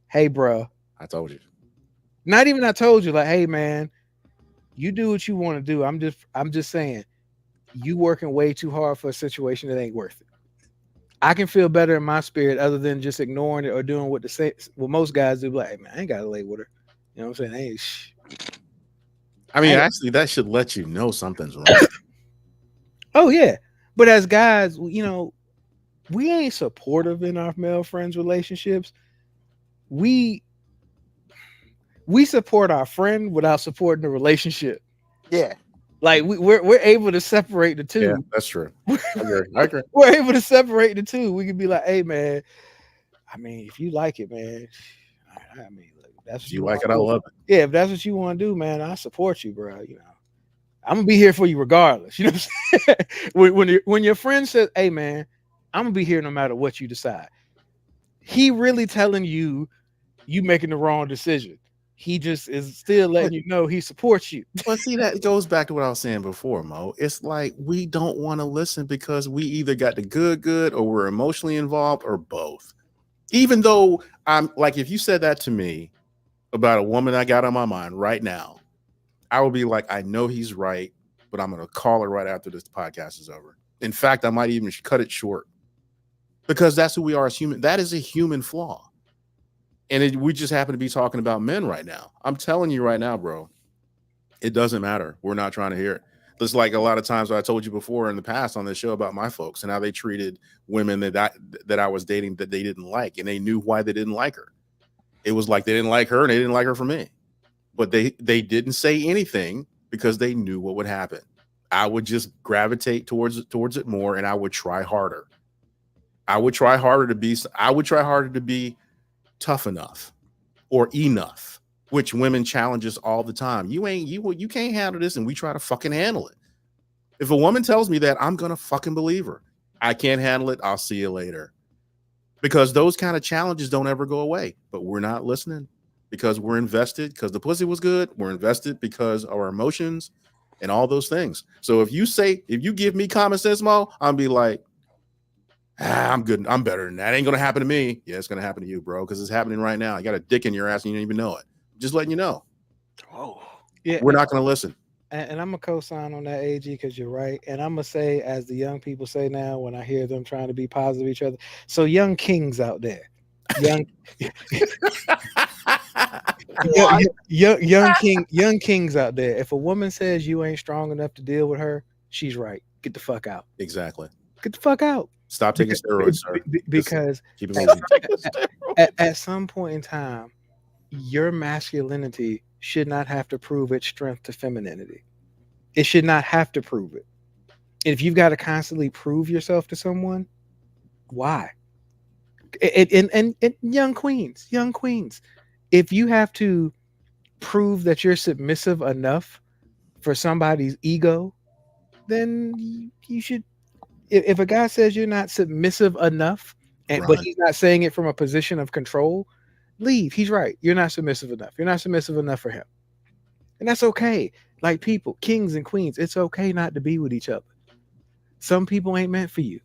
Speaker 5: "Hey, bro,
Speaker 1: I told you."
Speaker 5: Not even I told you, like, "Hey, man, you do what you want to do. I'm just saying, you working way too hard for a situation that ain't worth it." I can feel better in my spirit other than just ignoring it or doing what most guys do. Like, hey, man, I ain't got to lay with her. You know what I'm saying?
Speaker 1: Actually, that should let you know something's wrong.
Speaker 5: Oh, yeah. But as guys, we ain't supportive in our male friends' relationships. We support our friend without supporting the relationship.
Speaker 4: Yeah.
Speaker 5: Like we're able to separate the two.
Speaker 1: Yeah, that's true. I agree.
Speaker 5: We're able to separate the two. We can be like, hey, man, if you like it, man, that's what
Speaker 1: you like it. I love it.
Speaker 5: Yeah, if that's what you want to do, man, I support you, bro. I'm gonna be here for you regardless. You know what I'm saying? when your friend says, hey, man, I'm gonna be here no matter what you decide. He really telling you making the wrong decision. He just is still letting you know he supports you.
Speaker 1: But see, that goes back to what I was saying before, Mo. It's like we don't want to listen because we either got the good or we're emotionally involved or both. Even though I'm like, if you said that to me about a woman I got on my mind right now, I would be like, I know he's right, but I'm going to call her right after this podcast is over. In fact, I might even cut it short because that's who we are as human. That is a human flaw. And we just happen to be talking about men right now. I'm telling you right now, bro, it doesn't matter. We're not trying to hear it. Just like a lot of times I told you before in the past on this show about my folks and how they treated women that I was dating that they didn't like, and they knew why they didn't like her. It was like they didn't like her and they didn't like her for me, but they didn't say anything because they knew what would happen. I would just gravitate towards it more, and I would try harder. I would try harder to be tough enough or enough, which women challenges all the time. You can't handle this, and we try to fucking handle it. If a woman tells me that, I'm gonna fucking believe her. I can't handle it. I'll see you later. Because those kind of challenges don't ever go away, but we're not listening because we're invested because the pussy was good. We're invested because of our emotions and all those things. So if you give me common sense, Mo, I'll be like, I'm good. I'm better than that. Ain't going to happen to me. Yeah, it's going to happen to you, bro, because it's happening right now. You got a dick in your ass and you don't even know it. Just letting you know.
Speaker 4: Oh,
Speaker 5: Yeah,
Speaker 1: we're not going to listen.
Speaker 5: And I'm going to co-sign on that, AG, because you're right. And I'm going to say, as the young people say now, when I hear them trying to be positive each other, so young kings out there, young kings out there, if a woman says you ain't strong enough to deal with her, she's right. Get the fuck out.
Speaker 1: Exactly.
Speaker 5: Get the fuck out.
Speaker 1: Stop taking steroids, sir.
Speaker 5: Because
Speaker 1: keep it
Speaker 5: at some point in time, your masculinity should not have to prove its strength to femininity. It should not have to prove it. If you've got to constantly prove yourself to someone, why? And young queens, if you have to prove that you're submissive enough for somebody's ego, then you should. If a guy says you're not submissive enough, but he's not saying it from a position of control, leave. He's right. You're not submissive enough. You're not submissive enough for him. And that's okay. Like people, kings and queens, it's okay not to be with each other. Some people ain't meant for you,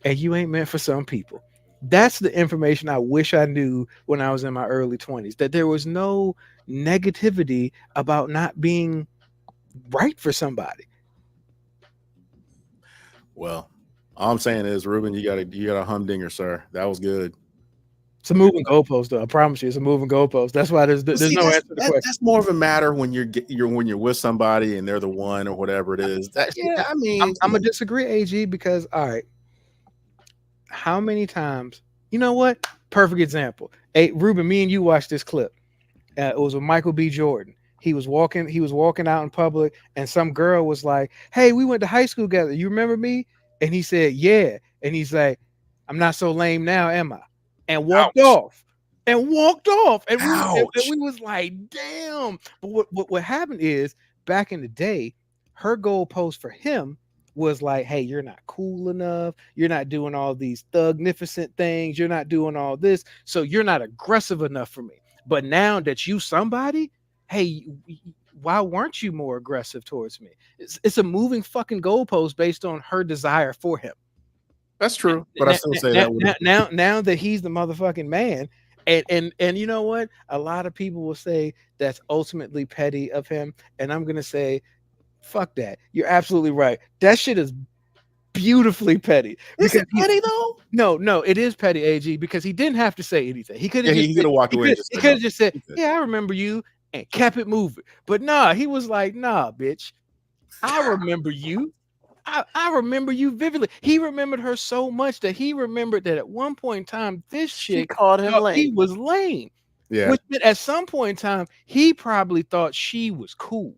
Speaker 5: and you ain't meant for some people. That's the information I wish I knew when I was in my early 20s, that there was no negativity about not being right for somebody.
Speaker 1: Well, all I'm saying is, Ruben, you got a humdinger, sir. That was good.
Speaker 5: It's a moving goalpost, though. I promise you, it's a moving goalpost. That's why there's no answer to the question.
Speaker 1: That's more of a matter when you're with somebody and they're the one or whatever it is. I mean,
Speaker 5: I'm gonna disagree, AG, because all right, how many times? You know what? Perfect example. Hey, Ruben, me and you watched this clip. It was with Michael B. Jordan. He was walking out in public, and some girl was like, "Hey, we went to high school together. You remember me?" And he said, "Yeah." And he's like, "I'm not so lame now, am I?" And walked off. And we was like, "Damn!" But what happened is, back in the day, her goalpost for him was like, "Hey, you're not cool enough. You're not doing all these thugnificent things. You're not doing all this. So you're not aggressive enough for me. But now that you somebody, hey, why weren't you more aggressive towards me?" It's a moving fucking goalpost based on her desire for him.
Speaker 1: That's true, but I still say that
Speaker 5: now that he's the motherfucking man, and you know what? A lot of people will say that's ultimately petty of him, and I'm gonna say, fuck that. You're absolutely right. That shit is beautifully petty.
Speaker 1: Is it petty though?
Speaker 5: No, it is petty, AG, because he didn't have to say anything. He could have
Speaker 1: walked away.
Speaker 5: He could have just said, "Yeah, I remember you," and kept it moving. But nah, he was like, "Nah, bitch, I remember you. I remember you vividly." He remembered her so much that he remembered that at one point in time, this chick
Speaker 4: called him lame.
Speaker 5: He was lame.
Speaker 1: Yeah.
Speaker 5: Which at some point in time, he probably thought she was cool.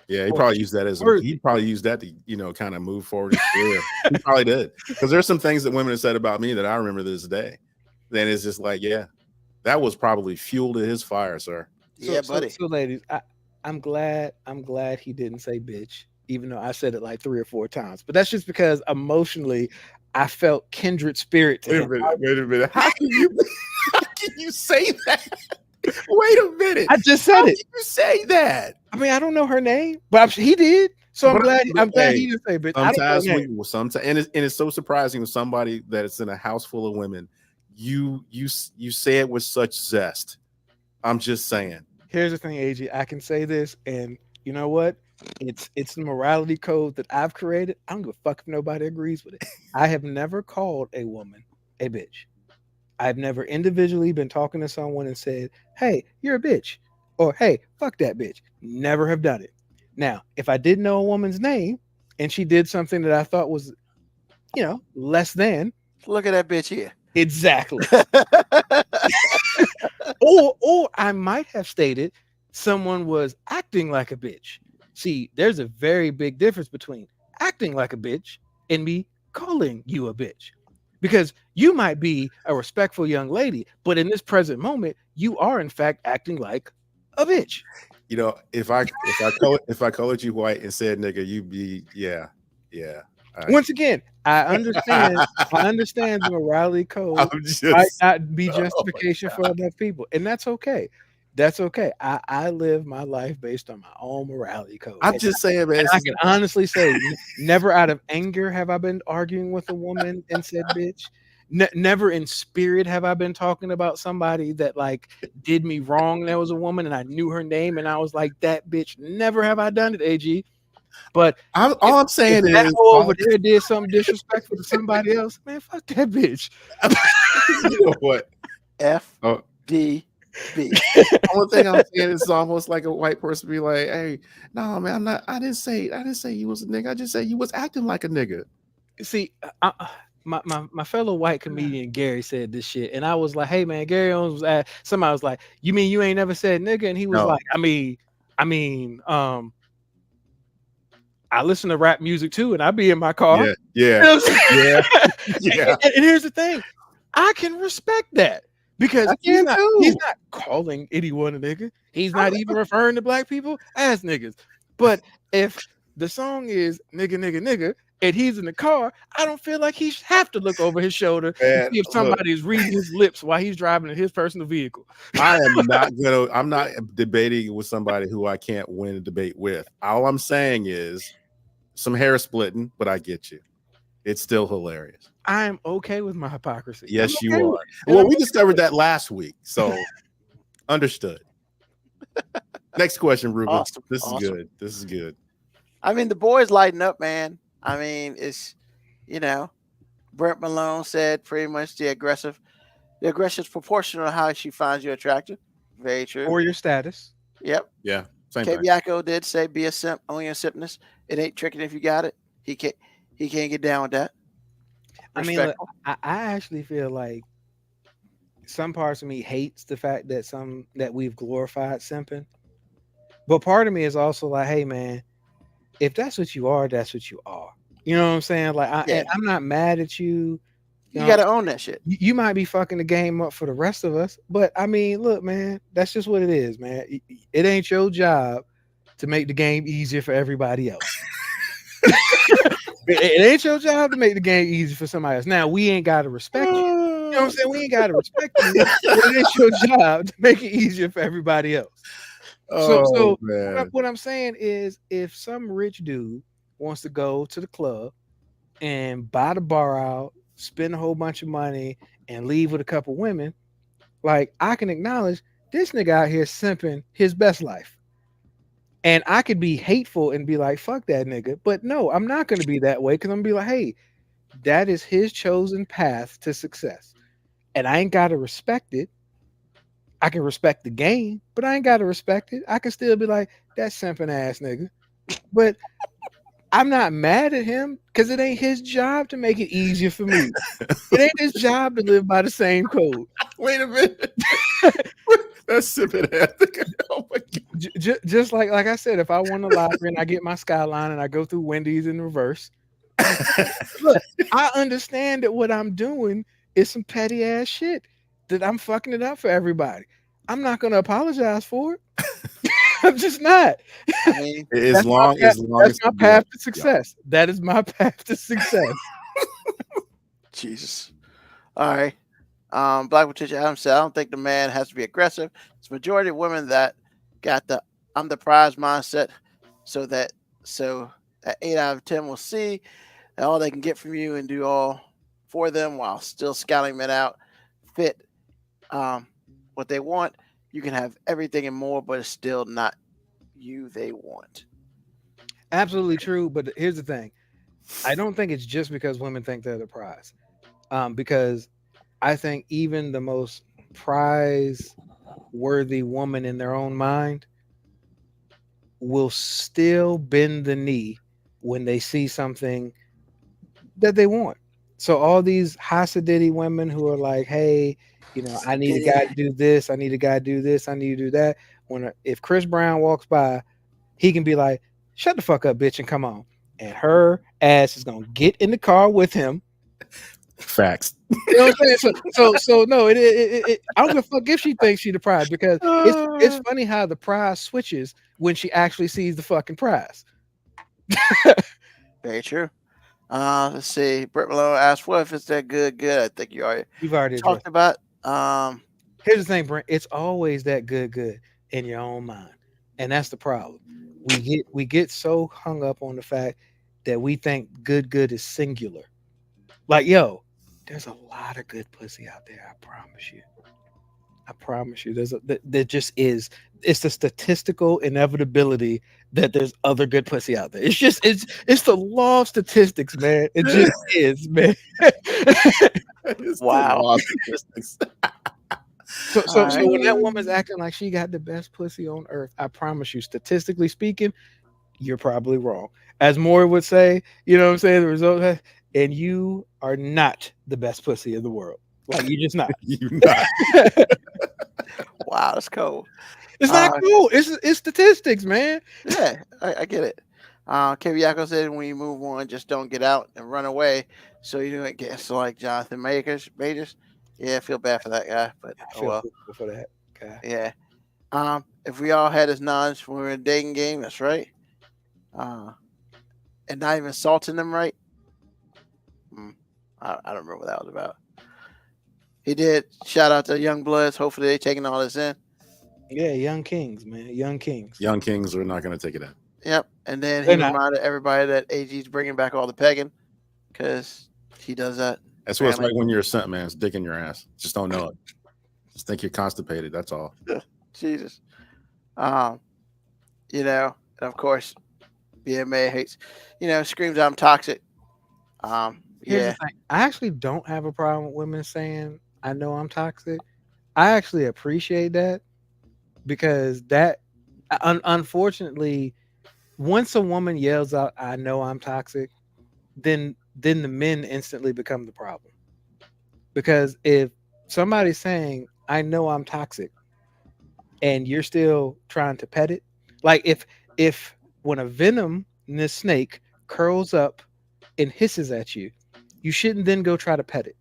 Speaker 1: Yeah, he probably used that to, kind of move forward his career. He probably did. Because there's some things that women have said about me that I remember this day. Then it's just like, yeah, that was probably fuel to his fire, sir.
Speaker 4: Yeah, buddy.
Speaker 5: So ladies, I'm glad he didn't say bitch, even though I said it like 3 or 4 times. But that's just because emotionally I felt kindred spirit to him.
Speaker 1: Wait a minute. How can you say that? Wait a minute.
Speaker 5: I just said it.
Speaker 1: Did you say that?
Speaker 5: I mean, I don't know her name, but he did. So I'm glad he didn't say bitch.
Speaker 1: Sometimes and it's so surprising with somebody that it's in a house full of women. You say it with such zest. I'm just saying.
Speaker 5: Here's the thing, AG. I can say this, and you know what? It's the morality code that I've created. I don't give a fuck if nobody agrees with it. I have never called a woman a bitch. I've never individually been talking to someone and said, "Hey, you're a bitch," or "Hey, fuck that bitch." Never have done it. Now, if I didn't know a woman's name and she did something that I thought was, less than,
Speaker 4: Look at that bitch here.
Speaker 5: exactly. or I might have stated someone was acting like a bitch. See, there's a very big difference between acting like a bitch and me calling you a bitch. Because you might be a respectful young lady, but in this present moment, you are in fact acting like a bitch.
Speaker 6: You know, if I colored you white and said nigga, you'd be yeah. All right.
Speaker 5: Once again, I understand the morality code
Speaker 6: I'm just
Speaker 5: might not be justification for enough people, and that's okay. That's okay. I live my life based on my own morality code.
Speaker 6: I'm just saying, man.
Speaker 5: And I can honestly say, never out of anger have I been arguing with a woman and said bitch. Never in spirit have I been talking about somebody that like did me wrong. There was a woman and I knew her name and I was like, that bitch. Never have I done it, AG. But
Speaker 6: all I'm saying is
Speaker 5: that hoe over there did something disrespectful to somebody else. Man, fuck that bitch.
Speaker 6: You know what?
Speaker 4: FDB.
Speaker 6: The only thing I'm saying is almost like a white person be like, "Hey, no, man, I didn't say you was a nigga. I just said you was acting like a nigga."
Speaker 5: See, my fellow white comedian Gary said this shit, and I was like, "Hey, man, Gary Owens was somebody was like, you mean you ain't never said nigga?" And he was like, I mean, I listen to rap music too, and I be in my car.
Speaker 6: Yeah.
Speaker 5: And here's the thing, I can respect that because he's not calling anyone a nigga. He's not even referring to black people as niggas. But if the song is nigga, nigga, nigga, and he's in the car, I don't feel like he should have to look over his shoulder and see if somebody is reading his lips while he's driving in his personal vehicle.
Speaker 6: I'm not debating with somebody who I can't win a debate with. All I'm saying is some hair splitting, but I get you. It's still hilarious.
Speaker 5: I am okay with my hypocrisy.
Speaker 6: Yes, you are. Well, we discovered that last week, so understood. Next question, Ruben.
Speaker 4: Awesome.
Speaker 6: This is good.
Speaker 4: I mean, the boys lighting up, man. I mean, it's, Brent Malone said pretty much the aggression is proportional to how she finds you attractive. Very true.
Speaker 5: Or your status.
Speaker 4: Yep.
Speaker 6: Yeah. Same
Speaker 4: K.
Speaker 6: thing.
Speaker 4: Biacco did say, be a simp, own your simpness. It ain't tricking if you got it. He can't get down with that.
Speaker 5: I mean, look, I actually feel like some parts of me hates the fact that we've glorified simping. But part of me is also like, hey, man, if that's what you are, that's what you are. You know what I'm saying? Like, I'm not mad at you.
Speaker 4: You got to own that shit.
Speaker 5: You might be fucking the game up for the rest of us. But, I mean, look, man, that's just what it is, man. It ain't your job to make the game easier for everybody else. It ain't your job to make the game easy for somebody else. Now, we ain't got to respect you. You know what I'm saying? We ain't got to respect you. It ain't your job to make it easier for everybody else. So what I'm saying is, if some rich dude wants to go to the club and buy the bar out, spend a whole bunch of money, and leave with a couple women, like, I can acknowledge this nigga out here simping his best life. And I could be hateful and be like, fuck that nigga. But no, I'm not going to be that way, because I'm going to be like, hey, that is his chosen path to success. And I ain't got to respect it. I can respect the game, but I ain't got to respect it. I can still be like, that simping ass nigga. But I'm not mad at him, because it ain't his job to make it easier for me. It ain't his job to live by the same code.
Speaker 6: Wait a minute. That's simping ass nigga. Oh my God.
Speaker 5: Just like I said, if I won the lottery and I get my Skyline and I go through Wendy's in reverse, look, I understand that what I'm doing is some petty ass shit, that I'm fucking it up for everybody. I'm not going to apologize for it. I'm just not.
Speaker 4: I mean,
Speaker 6: That's my
Speaker 5: path to success. That is my path to success.
Speaker 4: Jesus. All right. Black Patricia Adams said, I don't think the man has to be aggressive. It's the majority of women that got the I'm the prize mindset, so that 8 out of 10 will see all they can get from you and do all for them while still scouting men out, fit what they want. You can have everything and more, but it's still not you they want.
Speaker 5: Absolutely true. But here's the thing. I don't think it's just because women think they're the prize. Because I think even the most prize-worthy woman in their own mind will still bend the knee when they see something that they want. So all these Hasidity women who are like, hey, I need a guy to do this, I need a guy to do this, I need to do that. If Chris Brown walks by, he can be like, shut the fuck up, bitch, and come on. And her ass is gonna get in the car with him.
Speaker 6: Facts.
Speaker 5: You know what I'm saying? So no, I don't give a fuck if she thinks she the prize, because it's funny how the prize switches when she actually sees the fucking prize.
Speaker 4: Very true. Let's see. Brett Malone asked, "What if it's that good? Good." I think
Speaker 5: You've already
Speaker 4: talked about.
Speaker 5: Here's the thing, Brent. It's always that good in your own mind, and that's the problem. We get so hung up on the fact that we think good is singular. Like, yo, there's a lot of good pussy out there. I promise you. There just is. It's the statistical inevitability that there's other good pussy out there. It's the law of statistics, man. It just is, man.
Speaker 4: Wow.
Speaker 5: So when that woman's acting like she got the best pussy on earth, I promise you, statistically speaking, you're probably wrong. As Maury would say, you know what I'm saying? The result, and you are not the best pussy in the world. Like, you're just not.
Speaker 6: You're not.
Speaker 4: Wow, that's cool.
Speaker 5: It's not cool. It's statistics, man.
Speaker 4: Yeah, I get it. Kevin Yako said, when you move on, just don't get out and run away. So you don't get so like Jonathan Majors. Yeah, I feel bad for that guy, but
Speaker 5: I feel for that guy.
Speaker 4: Yeah. If we all had as nons when we were in a dating game, that's right. And not even assaulting them, right? I don't remember what that was about. He did. Shout out to Young Bloods. Hopefully they taking all this in.
Speaker 5: Yeah, Young Kings, man. Young Kings.
Speaker 6: Young Kings are not going to take it in.
Speaker 4: Yep. And then he reminded everybody that AG's bringing back all the pegging because he does that.
Speaker 6: That's what it's like when you're a simp, man. It's dick in your ass. Just don't know it. Just think you're constipated. That's all.
Speaker 4: Jesus. And of course, BMA hates, screams I'm toxic.
Speaker 5: Here's the thing. I actually don't have a problem with women saying, I know I'm toxic. I actually appreciate that, because that, unfortunately, once a woman yells out, I know I'm toxic, then the men instantly become the problem. Because if somebody's saying, I know I'm toxic, and you're still trying to pet it, like if when a venomous snake curls up and hisses at you, you shouldn't then go try to pet it.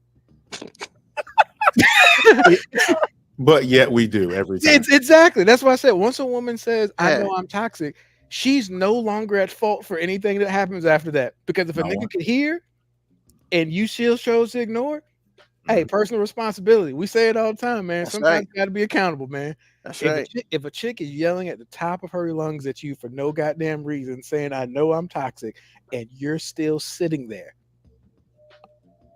Speaker 6: But yet we do every time.
Speaker 5: Exactly. That's why I said, once a woman says, I know I'm toxic, she's no longer at fault for anything that happens after that. Because if a nigga can hear and you still chose to ignore, hey, personal responsibility. We say it all the time, man.
Speaker 4: That's
Speaker 5: Sometimes
Speaker 4: right.
Speaker 5: you got to be accountable, man.
Speaker 4: That's right.
Speaker 5: If a chick is yelling at the top of her lungs at you for no goddamn reason, saying, I know I'm toxic, and you're still sitting there,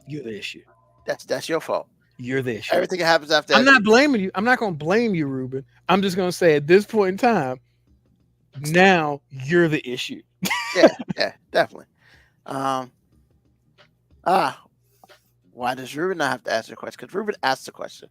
Speaker 5: you're the issue.
Speaker 4: That's your fault.
Speaker 5: You're the issue.
Speaker 4: Everything that happens after that.
Speaker 5: I'm not blaming you. I'm not going to blame you, Ruben. I'm just going to say at this point in time, now you're the issue.
Speaker 4: Yeah, definitely. Why does Ruben not have to answer the question? Because Ruben asked the question.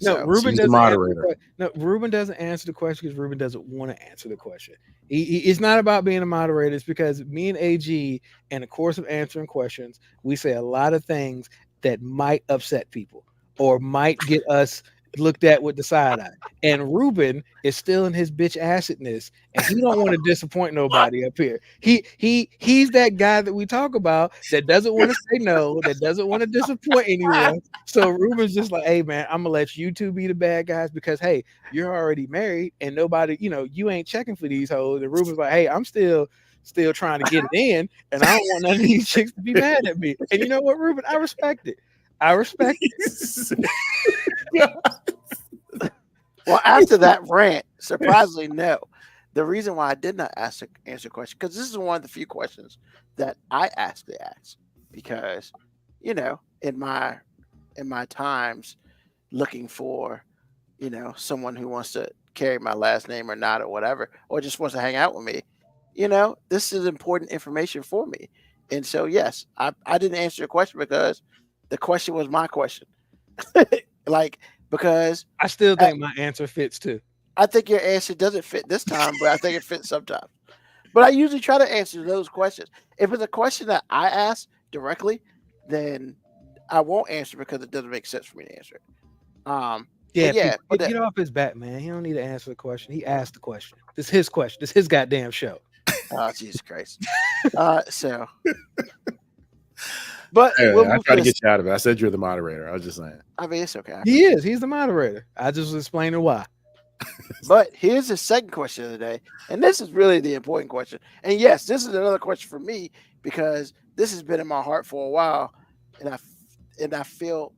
Speaker 5: No, Ruben
Speaker 6: he's the
Speaker 5: doesn't
Speaker 6: moderator.
Speaker 5: Ruben doesn't answer the question because Ruben doesn't want to answer the question. It's not about being a moderator. It's because me and AG, in the course of answering questions, we say a lot of things that might upset people or might get us looked at with the side eye. And Ruben is still in his bitch acidness, and he don't want to disappoint nobody up here. He's that guy that we talk about that doesn't want to say no, that doesn't want to disappoint anyone. So Ruben's just like, hey man, I'm gonna let you two be the bad guys because hey, you're already married and nobody, you ain't checking for these hoes. And Ruben's like, hey, I'm still trying to get it in, and I don't want none of these chicks to be mad at me. And you know what, Ruben? I respect it.
Speaker 4: Well, after that rant, surprisingly, no. The reason why I did not answer the question, because this is one of the few questions that I actually ask, because in my times looking for someone who wants to carry my last name or not or whatever, or just wants to hang out with me, this is important information for me. And so yes, I didn't answer your question because the question was my question. Because
Speaker 5: I still think my answer fits too.
Speaker 4: I think your answer doesn't fit this time, but I think it fits sometimes. But I usually try to answer those questions. If it's a question that I ask directly, then I won't answer because it doesn't make sense for me to answer it.
Speaker 5: Get off his back, man. He don't need to answer the question. He asked the question. This is his question. This is his goddamn show.
Speaker 4: Oh, Jesus Christ. So. But
Speaker 6: Hey, I tried to get you out of it. I said you're the moderator. I was just saying.
Speaker 4: I mean, it's okay.
Speaker 5: He is. He's the moderator. I just was explaining why.
Speaker 4: But here's the second question of the day. And this is really the important question. And yes, this is another question for me because this has been in my heart for a while. And I felt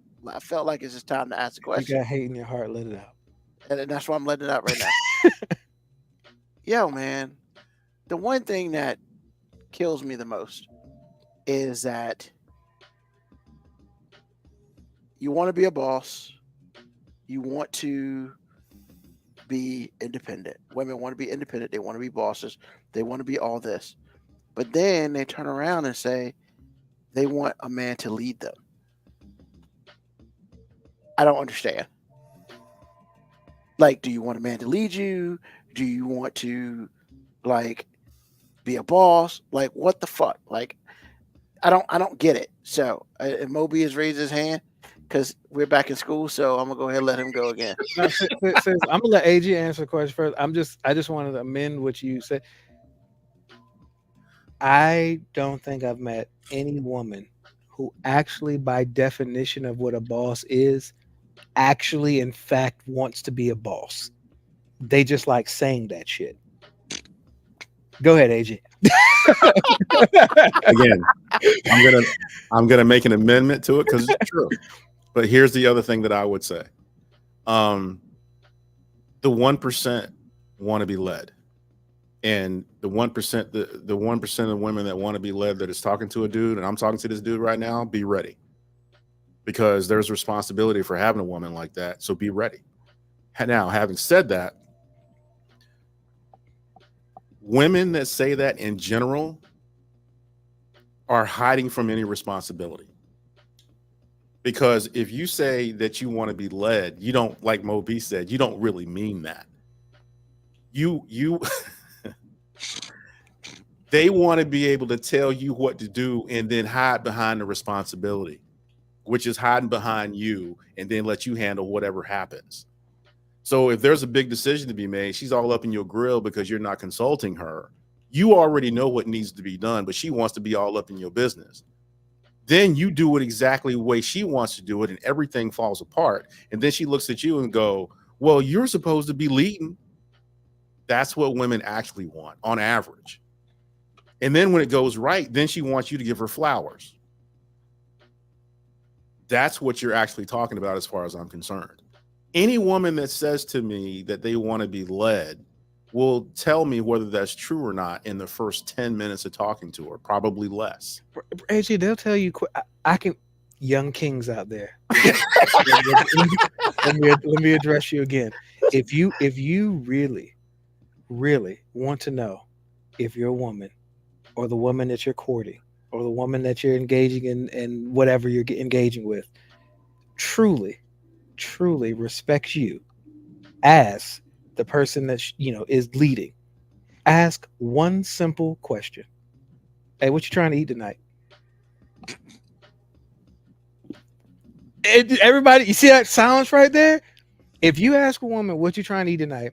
Speaker 4: like it's just time to ask the question.
Speaker 5: You got hate in your heart, let it out.
Speaker 4: And that's why I'm letting it out right now. Yo, man, the one thing that kills me the most is that you want to be a boss. You want to be independent. Women want to be independent. They want to be bosses. They want to be all this. But then they turn around and say they want a man to lead them. I don't understand. Like, do you want a man to lead you? Do you want to, like, be a boss? Like, what the fuck? Like, I don't get it. So, and Moby has raised his hand because we're back in school. So I'm gonna go ahead and let him go again.
Speaker 5: No, I'm gonna let AG answer the question first. I just wanted to amend what you said. I don't think I've met any woman who actually, by definition of what a boss is, actually, in fact, wants to be a boss. They just like saying that shit. Go ahead, AJ.
Speaker 6: Again, I'm gonna make an amendment to it because it's true. But here's the other thing that I would say: the 1% want to be led, and the 1%, the 1% of women that want to be led that is talking to a dude, and I'm talking to this dude right now. Be ready, because there's responsibility for having a woman like that. So be ready. Now, having said that, women that say that in general are hiding from any responsibility. Because if you say that you want to be led, you don't, like Mo B said, you don't really mean that. You they want to be able to tell you what to do and then hide behind the responsibility, which is hiding behind you and then let you handle whatever happens. So if there's a big decision to be made, she's all up in your grill because you're not consulting her. You already know what needs to be done, but she wants to be all up in your business. Then you do it exactly the way she wants to do it and everything falls apart. And then she looks at you and go, well, you're supposed to be leading. That's what women actually want on average. And then when it goes right, then she wants you to give her flowers. That's what you're actually talking about as far as I'm concerned. Any woman that says to me that they want to be led will tell me whether that's true or not in the first 10 minutes of talking to her, probably less.
Speaker 5: AJ, they'll tell you, I can, young kings out there. let me address you again. If you really, really want to know if your woman or the woman that you're courting or the woman that you're engaging in and whatever you're engaging with truly respects you as the person that is leading, ask one simple question. Hey, what you trying to eat tonight? Everybody, you see that silence right there? If you ask a woman what you trying to eat tonight,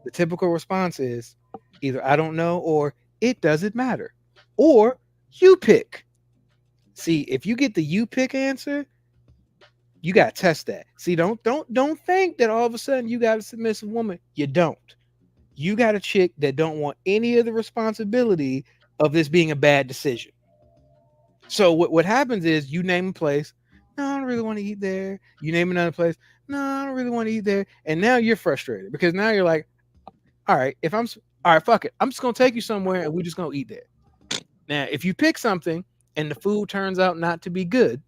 Speaker 5: the typical response is either I don't know or it doesn't matter. Or you pick. See, if you get the you pick answer, you got to test that. See, don't think that all of a sudden you got a submissive woman. You don't. You got a chick that don't want any of the responsibility of this being a bad decision. So what happens is you name a place. No, I don't really want to eat there. You name another place. No, I don't really want to eat there. And now you're frustrated because now you're like, all right, fuck it. I'm just going to take you somewhere and we're just going to eat there. Now, if you pick something and the food turns out not to be good,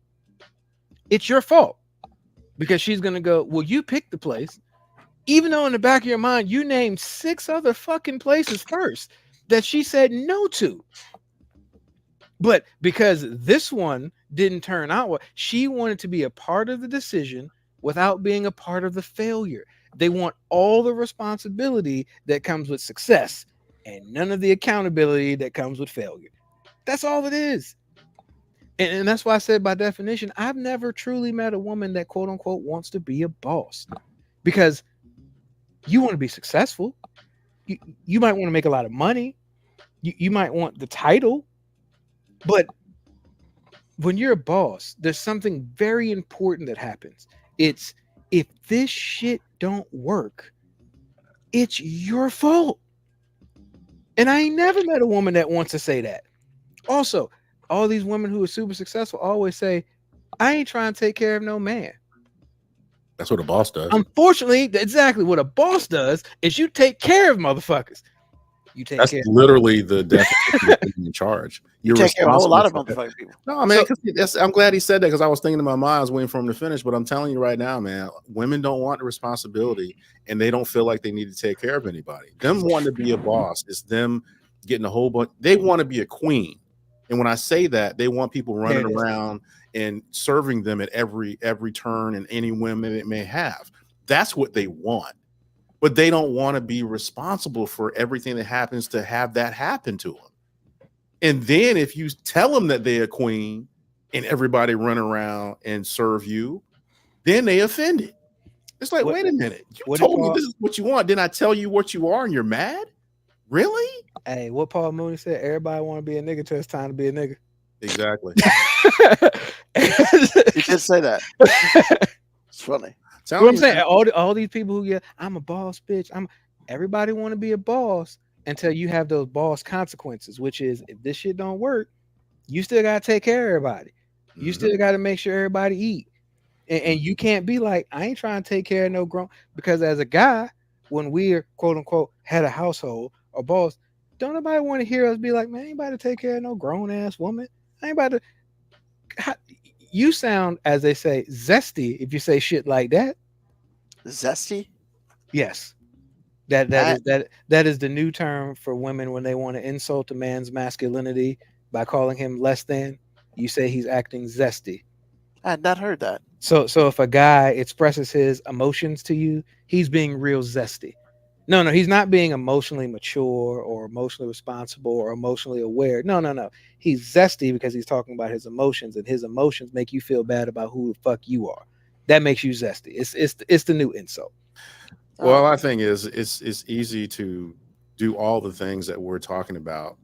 Speaker 5: it's your fault. Because she's going to go, well, you picked the place. Even though in the back of your mind, you named 6 other fucking places first that she said no to. But because this one didn't turn out well, she wanted to be a part of the decision without being a part of the failure. They want all the responsibility that comes with success and none of the accountability that comes with failure. That's all it is. And that's why I said, by definition, I've never truly met a woman that quote unquote wants to be a boss, because you want to be successful. You might want to make a lot of money. You might want the title, but when you're a boss, there's something very important that happens. It's, if this shit don't work, it's your fault. And I ain't never met a woman that wants to say that. Also, all these women who are super successful always say, I ain't trying to take care of no man.
Speaker 6: That's what a boss does.
Speaker 5: Unfortunately, exactly what a boss does is you take care of motherfuckers. You take
Speaker 6: That's
Speaker 5: care.
Speaker 6: literally the definition of being in charge. You're
Speaker 4: Take care of a whole lot of
Speaker 6: responsible for-
Speaker 4: motherfucking people.
Speaker 6: No, man, 'cause I'm glad he said that, because I was thinking in my mind, I was waiting for him to finish. But I'm telling you right now, man, women don't want the responsibility, and they don't feel like they need to take care of anybody. Them wanting to be a boss is them getting a whole bunch. They want to be a queen, and when I say that, they want people running around and serving them at every turn and any women it may have. That's what they want. But they don't want to be responsible for everything that happens to have that happen to them. And then if you tell them that they're a queen and everybody run around and serve you, then they offended. It's like, wait a minute. You told me this is what you want. Didn't I tell you what you are and you're mad? Really?
Speaker 5: Hey, what Paul Mooney said, everybody want to be a nigga till it's time to be a nigga.
Speaker 6: Exactly.
Speaker 4: You did say that. It's funny.
Speaker 5: What I'm saying, all these people who I'm a boss, bitch. Everybody want to be a boss until you have those boss consequences, which is, if this shit don't work, you still gotta take care of everybody. You still gotta make sure everybody eat. And you can't be like, I ain't trying to take care of no grown, because as a guy, when we're quote unquote head of household or boss, don't nobody want to hear us be like, man, ain't about to take care of no grown ass woman. I ain't about to. You sound, as they say, zesty if you say shit like that.
Speaker 4: Zesty?
Speaker 5: Yes. That is the new term for women when they want to insult a man's masculinity by calling him less than. You say he's acting zesty.
Speaker 4: I had not heard that.
Speaker 5: So if a guy expresses his emotions to you, he's being real zesty. No, he's not being emotionally mature or emotionally responsible or emotionally aware. No. He's zesty because he's talking about his emotions, and his emotions make you feel bad about who the fuck you are. That makes you zesty. It's the new insult.
Speaker 6: Well, I think it's easy to do all the things that we're talking about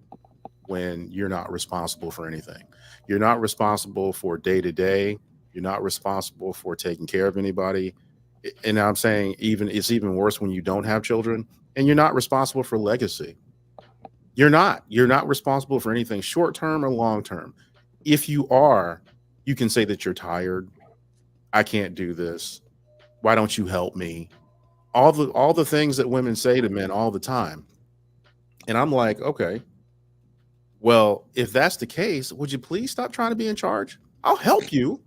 Speaker 6: when you're not responsible for anything. You're not responsible for day to day. You're not responsible for taking care of anybody. And I'm saying it's even worse when you don't have children, and you're not responsible for legacy. You're not responsible for anything short term or long term. If you are, you can say that you're tired. I can't do this. Why don't you help me? All the things that women say to men all the time. And I'm like, okay, well, if that's the case, would you please stop trying to be in charge? I'll help you.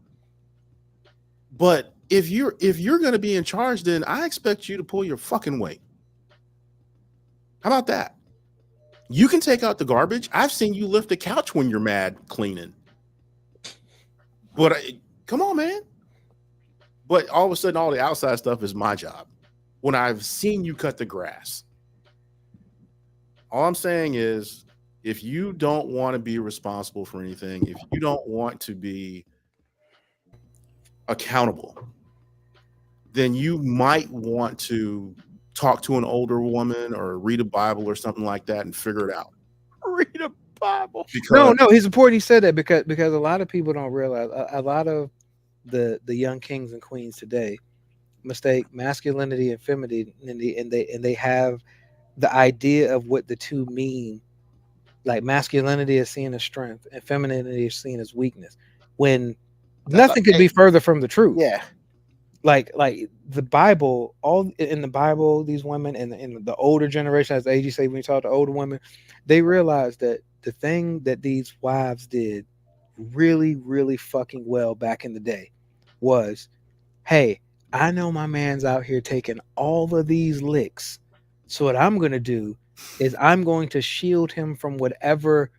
Speaker 6: But if you're going to be in charge, then I expect you to pull your fucking weight. How about that? You can take out the garbage. I've seen you lift a couch when you're mad cleaning. But come on, man. But all of a sudden, all the outside stuff is my job. When I've seen you cut the grass. All I'm saying is, if you don't want to be responsible for anything, if you don't want to be accountable, then you might want to talk to an older woman or read a Bible or something like that and figure it out.
Speaker 4: Read a Bible.
Speaker 5: No, it's important he said that because a lot of people don't realize a lot of the young kings and queens today mistake masculinity and femininity, and they have the idea of what the two mean. Like masculinity is seen as strength and femininity is seen as weakness, when nothing could be further from the truth.
Speaker 4: Yeah.
Speaker 5: Like the Bible, all in the Bible, these women in the older generation, as AG say, when you talk to older women, they realize that the thing that these wives did really, really fucking well back in the day was, hey, I know my man's out here taking all of these licks. So what I'm going to do is I'm going to shield him from whatever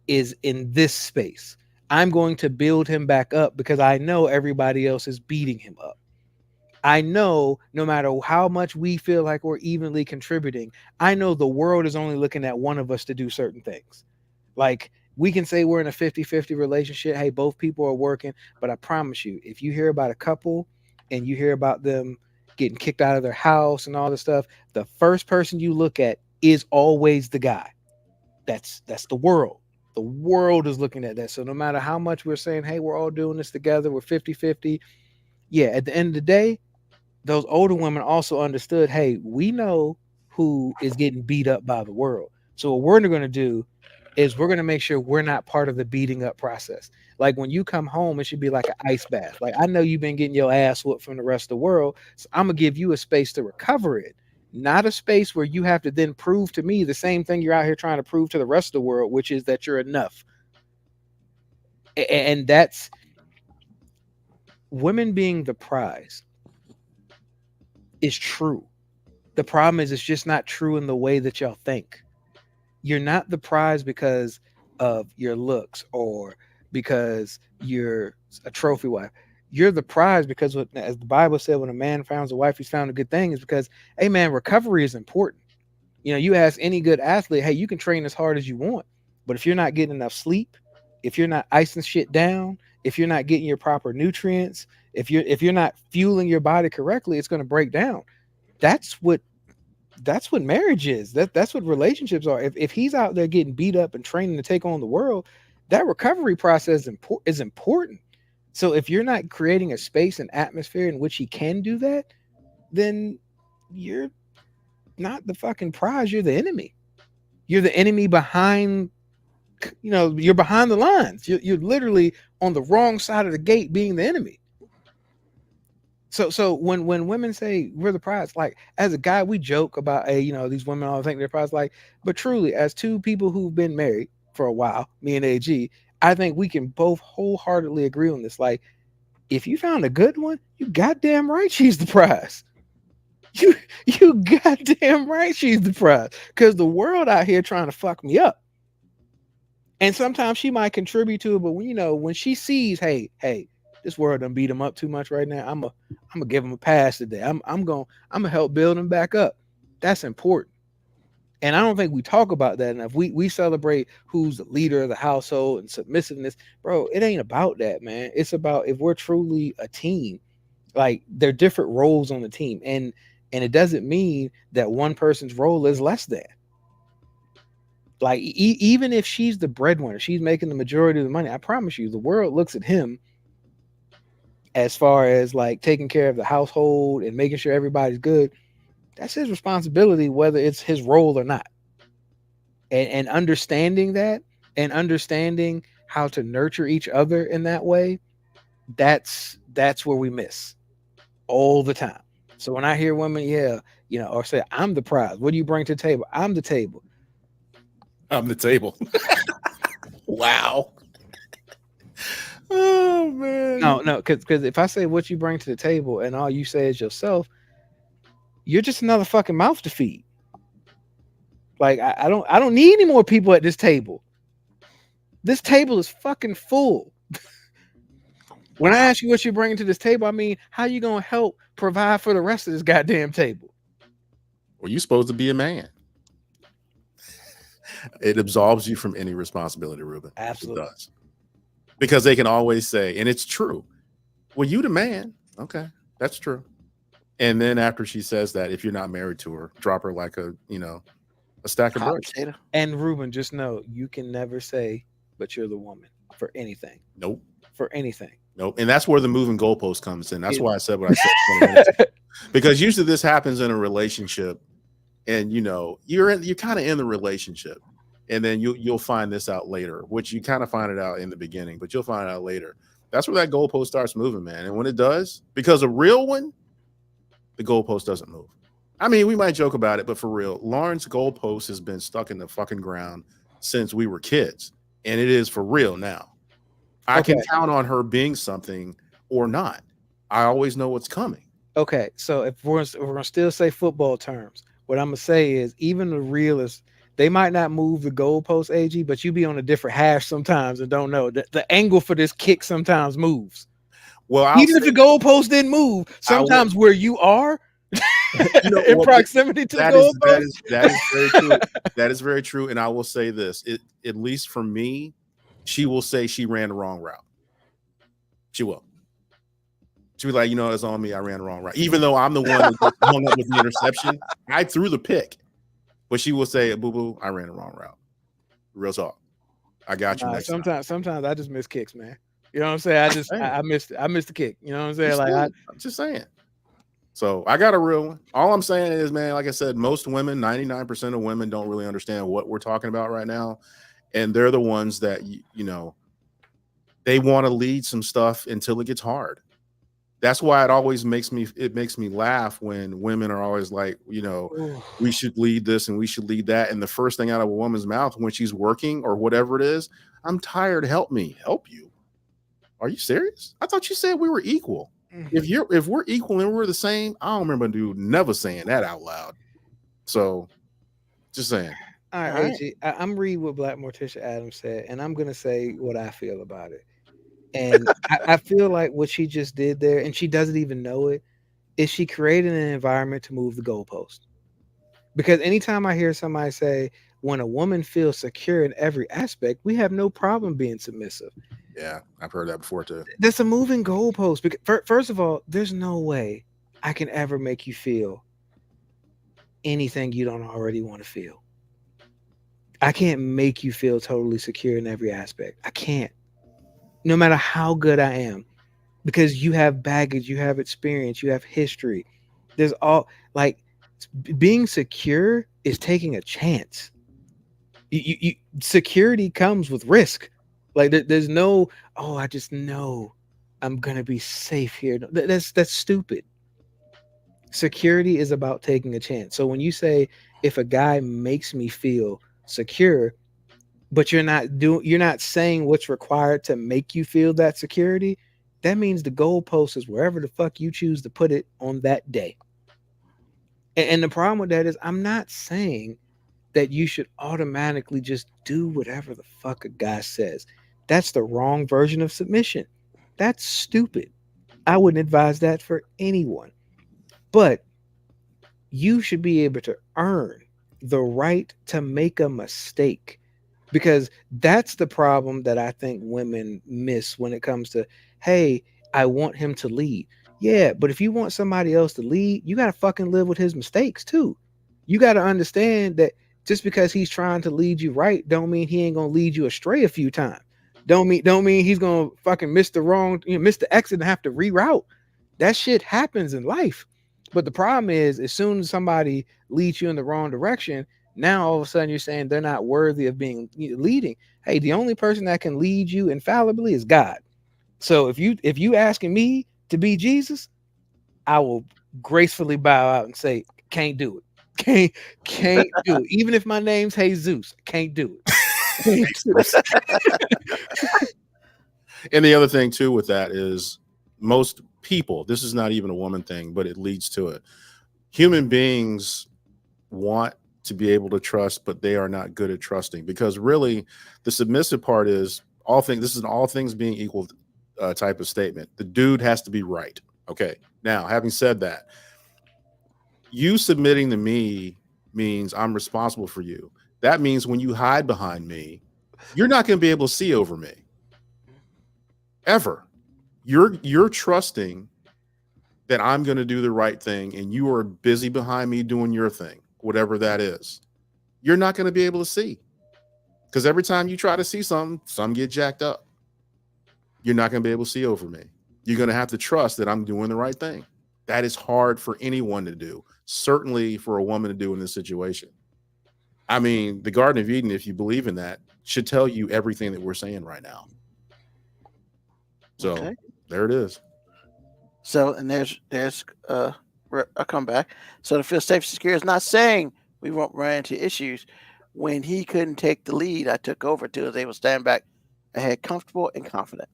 Speaker 5: is in this space. I'm going to build him back up because I know everybody else is beating him up. I know no matter how much we feel like we're evenly contributing, I know the world is only looking at one of us to do certain things. Like we can say we're in a 50-50 relationship. Hey, both people are working, but I promise you, if you hear about a couple and you hear about them getting kicked out of their house and all this stuff, the first person you look at is always the guy. That's the world. The world is looking at that. So no matter how much we're saying, hey, we're all doing this together, we're 50-50. Yeah, at the end of the day, those older women also understood, hey, we know who is getting beat up by the world. So what we're going to do is we're going to make sure we're not part of the beating up process. Like when you come home, it should be like an ice bath. Like I know you've been getting your ass whooped from the rest of the world, so I'm going to give you a space to recover it, not a space where you have to then prove to me the same thing you're out here trying to prove to the rest of the world, which is that you're enough. And that's women being the prize is true. The problem is it's just not true in the way that y'all think. You're not the prize because of your looks or because you're a trophy wife. You're the prize because, as the Bible said, when a man finds a wife, he's found a good thing. Is because, hey man, recovery is important. You know, you ask any good athlete, hey, you can train as hard as you want, but if you're not getting enough sleep, if you're not icing shit down, if you're not getting your proper nutrients, if you're not fueling your body correctly, it's going to break down. That's what marriage is. That's what relationships are. If he's out there getting beat up and training to take on the world, that recovery process is important. So if you're not creating a space and atmosphere in which he can do that, then you're not the fucking prize. You're the enemy. You're the enemy behind, you're behind the lines. You're literally on the wrong side of the gate being the enemy. So when women say we're the prize, like as a guy, we joke about, hey, these women all think they're prize, like, but truly, as two people who've been married for a while, me and AG, I think we can both wholeheartedly agree on this. Like, if you found a good one, you goddamn right she's the prize. You goddamn right she's the prize. Because the world out here trying to fuck me up. And sometimes she might contribute to it, but when she sees, hey, this world done beat him up too much right now, I'm gonna give him a pass today. I'm gonna help build him back up. That's important. And I don't think we talk about that enough. We celebrate who's the leader of the household and submissiveness. Bro, it ain't about that, man. It's about if we're truly a team, like there are different roles on the team. And it doesn't mean that one person's role is less than. Like even if she's the breadwinner, she's making the majority of the money, I promise you, the world looks at him as far as like taking care of the household and making sure everybody's good. That's his responsibility, whether it's his role or not. And understanding that and understanding how to nurture each other in that way, that's where we miss all the time. So when I hear women, or say, I'm the prize, what do you bring to the table? I'm the table.
Speaker 6: I'm the table. Wow. Oh man.
Speaker 5: No, because if I say what you bring to the table and all you say is yourself, you're just another fucking mouth to feed. Like I don't need any more people at this table. This table is fucking full. When I ask you what you're bringing to this table, I mean, how you gonna help provide for the rest of this goddamn table?
Speaker 6: Well, you're supposed to be a man. It absolves you from any responsibility, Ruben.
Speaker 5: Absolutely.
Speaker 6: It does. Because they can always say, and it's true, well, you the man. Okay, that's true. And then after she says that, if you're not married to her, drop her like a stack of bricks.
Speaker 5: And Ruben, just know you can never say, but you're the woman for anything.
Speaker 6: Nope.
Speaker 5: For anything.
Speaker 6: Nope. And that's where the moving goalpost comes in. That's why I said what I said. Because usually this happens in a relationship, and you're kind of in the relationship, and then you'll find this out later, which you kind of find it out in the beginning, but you'll find it out later. That's where that goalpost starts moving, man. And when it does, because a real one, the goalpost doesn't move. I mean, we might joke about it, but for real, Lauren's goalpost has been stuck in the fucking ground since we were kids, and it is for real now. I can count on her being something or not. I always know what's coming.
Speaker 5: Okay, so if we're gonna still say football terms, what I'm gonna say is even the realists, they might not move the goalpost, AG, but you be on a different hash sometimes and don't know. The angle for this kick sometimes moves.
Speaker 6: Well, I'll
Speaker 5: Even if
Speaker 6: say,
Speaker 5: the goalpost didn't move,
Speaker 6: I will,
Speaker 5: sometimes where you are
Speaker 6: you know,
Speaker 5: in
Speaker 6: well,
Speaker 5: proximity to the
Speaker 6: that is
Speaker 5: goalpost.
Speaker 6: very true. That is very true. And I will say this: at least for me, she will say she ran the wrong route. She will. She'll be like, it's on me. I ran the wrong route. Even though I'm the one that gets hung up with the interception, I threw the pick. But she will say, "Boo boo, I ran the wrong route." Real talk. I got you next time.
Speaker 5: Sometimes I just miss kicks, man. You know what I'm saying? I missed the kick. You know what I'm saying?
Speaker 6: I'm just saying. So I got a real one. All I'm saying is, man, like I said, most women, 99% of women don't really understand what we're talking about right now. And they're the ones that, they want to lead some stuff until it gets hard. That's why it always makes me laugh when women are always like, we should lead this and we should lead that. And the first thing out of a woman's mouth when she's working or whatever it is, I'm tired. Help me. Help you. Are you serious? I thought you said we were equal. If we're equal and we're the same, I don't remember dude never saying that out loud. So just saying.
Speaker 5: All right, AG, I'm reading what Black Morticia Adams said, and I'm gonna say what I feel about it. And I feel like what she just did there, and she doesn't even know it, is she created an environment to move the goalpost. Because anytime I hear somebody say, when a woman feels secure in every aspect, we have no problem being submissive.
Speaker 6: Yeah, I've heard that before too.
Speaker 5: That's a moving goalpost. Because first of all, there's no way I can ever make you feel anything you don't already want to feel. I can't make you feel totally secure in every aspect. I can't. No matter how good I am, because you have baggage, you have experience, you have history. There's all like being secure is taking a chance. You security comes with risk. Like there's no, I just know I'm gonna be safe here. That's stupid. Security is about taking a chance. So when you say if a guy makes me feel secure, but you're not saying what's required to make you feel that security, that means the goalpost is wherever the fuck you choose to put it on that day. And the problem with that is I'm not saying that you should automatically just do whatever the fuck a guy says. That's the wrong version of submission. That's stupid. I wouldn't advise that for anyone. But you should be able to earn the right to make a mistake. Because that's the problem that I think women miss when it comes to, hey, I want him to lead. Yeah, but if you want somebody else to lead, you got to fucking live with his mistakes too. You got to understand that just because he's trying to lead you right, don't mean he ain't going to lead you astray a few times. Don't mean he's going to fucking miss the exit and have to reroute. That shit happens in life. But the problem is, as soon as somebody leads you in the wrong direction, now all of a sudden you're saying they're not worthy of being leading. Hey, the only person that can lead you infallibly is God. So if you asking me to be Jesus, I will gracefully bow out and say, can't do it. Can't do it. Even if my name's Jesus, can't do it.
Speaker 6: And the other thing too with that is most people, this is not even a woman thing, but it leads to it. Human beings want to be able to trust, but they are not good at trusting, because really the submissive part is this is an all things being equal type of statement. The dude has to be right. Okay. Now, having said that, you submitting to me means I'm responsible for you. That means when you hide behind me, you're not going to be able to see over me ever. You're trusting that I'm going to do the right thing, and you are busy behind me doing your thing, whatever that is. You're not going to be able to see, because every time you try to see something, some get jacked up. You're not going to be able to see over me. You're going to have to trust that I'm doing the right thing. That is hard for anyone to do, certainly for a woman to do in this situation. I mean, the Garden of Eden, if you believe in that, should tell you everything that we're saying right now. So okay. There it is.
Speaker 4: So, and there's a comeback. So to feel safe and secure is not saying we won't run into issues. When he couldn't take the lead, I took over till I was able to stand back ahead, comfortable and confident.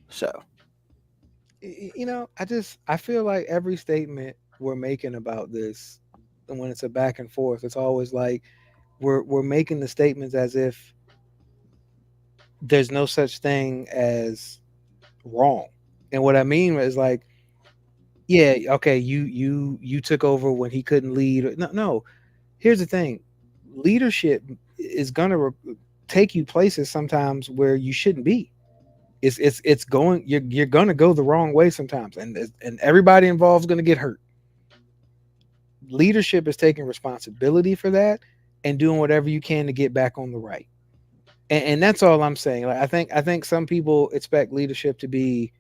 Speaker 4: So,
Speaker 5: I feel like every statement we're making about this, and when it's a back and forth, it's always like we're making the statements as if there's no such thing as wrong. And what I mean is like, yeah, okay, you took over when he couldn't lead. No. Here's the thing: leadership is gonna take you places sometimes where you shouldn't be. It's going. You're gonna go the wrong way sometimes, and everybody involved is gonna get hurt. Leadership is taking responsibility for that and doing whatever you can to get back on the right. And that's all I'm saying. Like I think some people expect leadership to be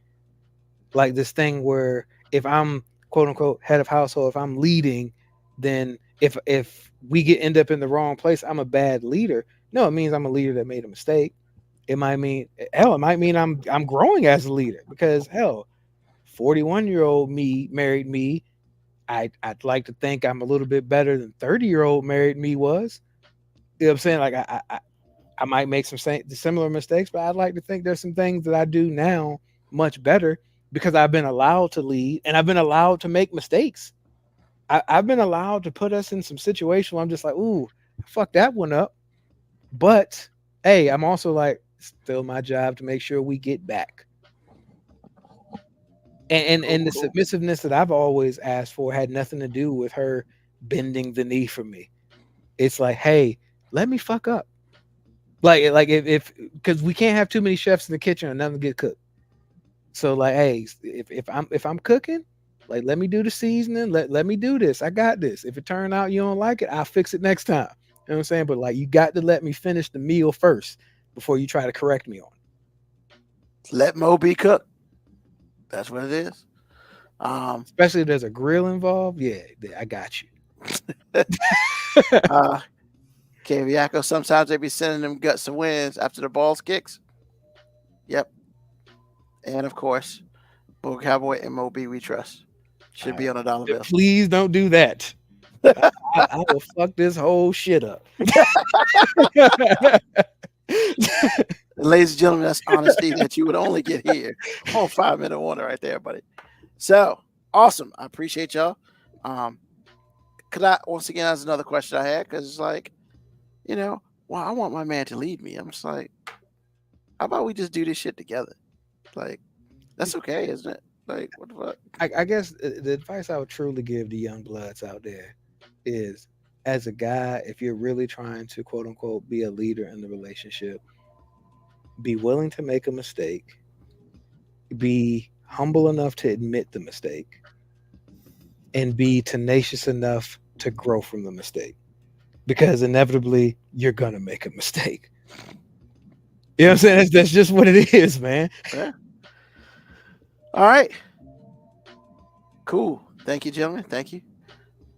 Speaker 5: like this thing where if I'm quote unquote head of household, if I'm leading, then if we end up in the wrong place, I'm a bad leader. No, it means I'm a leader that made a mistake. It might mean I'm growing as a leader because hell, 41-year-old me married me. I'd like to think I'm a little bit better than 30-year-old married me was. You know what I'm saying? Like I might make some similar mistakes, but I'd like to think there's some things that I do now much better because I've been allowed to lead and I've been allowed to make mistakes. I've been allowed to put us in some situations where I'm just like, ooh, fuck that one up. But hey, I'm also like, still my job to make sure we get back. And the submissiveness that I've always asked for had nothing to do with her bending the knee for me. It's like, hey, let me fuck up. Like if because we can't have too many chefs in the kitchen and nothing get cooked. So like, hey, if I'm cooking, like let me do the seasoning, let me do this. I got this. If it turn out you don't like it, I'll fix it next time. You know what I'm saying? But like you got to let me finish the meal first before you try to correct me on it.
Speaker 4: Let Mo be cooked. That's what it is.
Speaker 5: Especially if there's a grill involved. Yeah, I got you.
Speaker 4: Kaviako, sometimes they be sending them guts and wins after the balls kicks. Yep. And of course, Bull Cowboy and Mo B we trust. Should be on a dollar bill.
Speaker 5: Please don't do that. I will fuck this whole shit up.
Speaker 4: Ladies and gentlemen, that's honesty that you would only get here on 5 Minute Warning right there, buddy. So awesome. I appreciate y'all. Could I once again that's another question I had because it's like, you know, well, I want my man to lead me. I'm just like, how about we just do this shit together? Like, that's okay, isn't it? Like, what the fuck?
Speaker 5: I guess the advice I would truly give the young bloods out there is, as a guy, if you're really trying to quote unquote be a leader in the relationship, be willing to make a mistake, be humble enough to admit the mistake, and be tenacious enough to grow from the mistake. Because inevitably you're gonna make a mistake. You know what I'm saying? That's just what it is, man.
Speaker 4: Yeah. All right. Cool. Thank you, gentlemen. Thank you.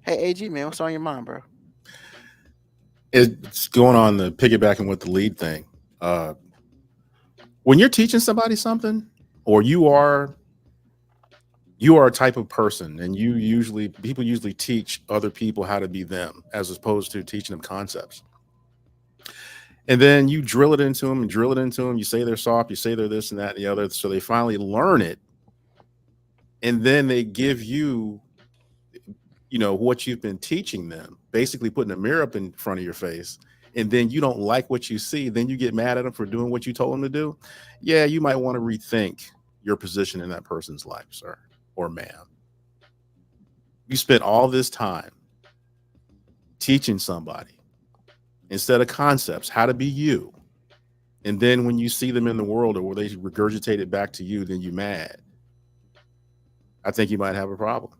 Speaker 4: Hey, AG, man, what's on your mind, bro?
Speaker 6: It's going on the piggybacking with the lead thing. When you're teaching somebody something, or you are a type of person, and people usually teach other people how to be them, as opposed to teaching them concepts. And then you drill it into them. You say they're soft, you say they're this and that and the other. So they finally learn it. And then they give you, what you've been teaching them, basically putting a mirror up in front of your face. And then you don't like what you see. Then you get mad at them for doing what you told them to do. Yeah, you might want to rethink your position in that person's life, sir or ma'am. You spent all this time teaching somebody instead of concepts, how to be you. And then when you see them in the world, or where they regurgitate it back to you, then you're mad. I think you might have a problem.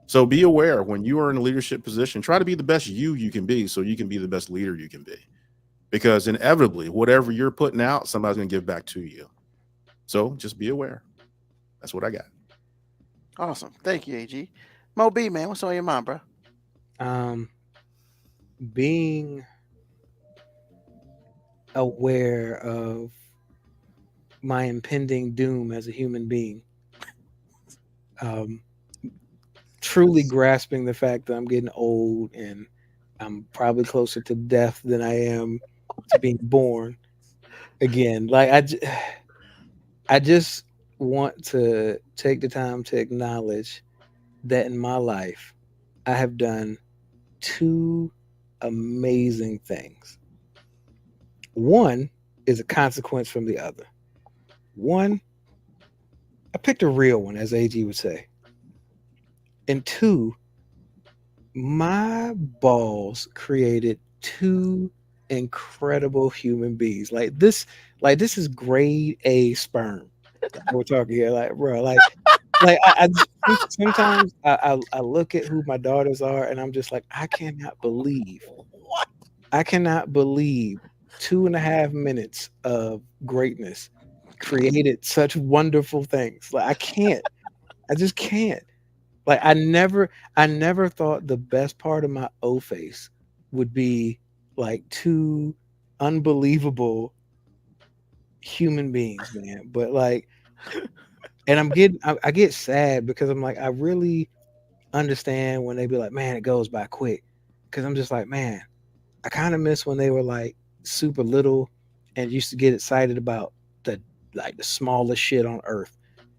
Speaker 6: So be aware when you are in a leadership position, try to be the best you can be so you can be the best leader you can be. Because inevitably, whatever you're putting out, somebody's going to give back to you. So just be aware. That's what I got.
Speaker 4: Awesome. Thank you, AG. Mo B, man, what's on your mind, bro?
Speaker 5: Being aware of my impending doom as a human being. Truly grasping the fact that I'm getting old and I'm probably closer to death than I am to being born again. Like I just want to take the time to acknowledge that in my life, I have done two amazing things. One is a consequence from the other. One, I picked a real one, as AG would say. And two, my balls created two incredible human beings. Like this is grade A sperm. We're talking here, like bro, sometimes I look at who my daughters are, and I'm just like, I cannot believe 2.5 minutes of greatness created such wonderful things. Like I just can't. Like I never thought the best part of my O face would be like two unbelievable human beings, man. But like, and I get sad because I'm like, I really understand when they be like, man, it goes by quick. Cause I'm just like, man, I kind of miss when they were like super little and used to get excited about the smallest shit on earth.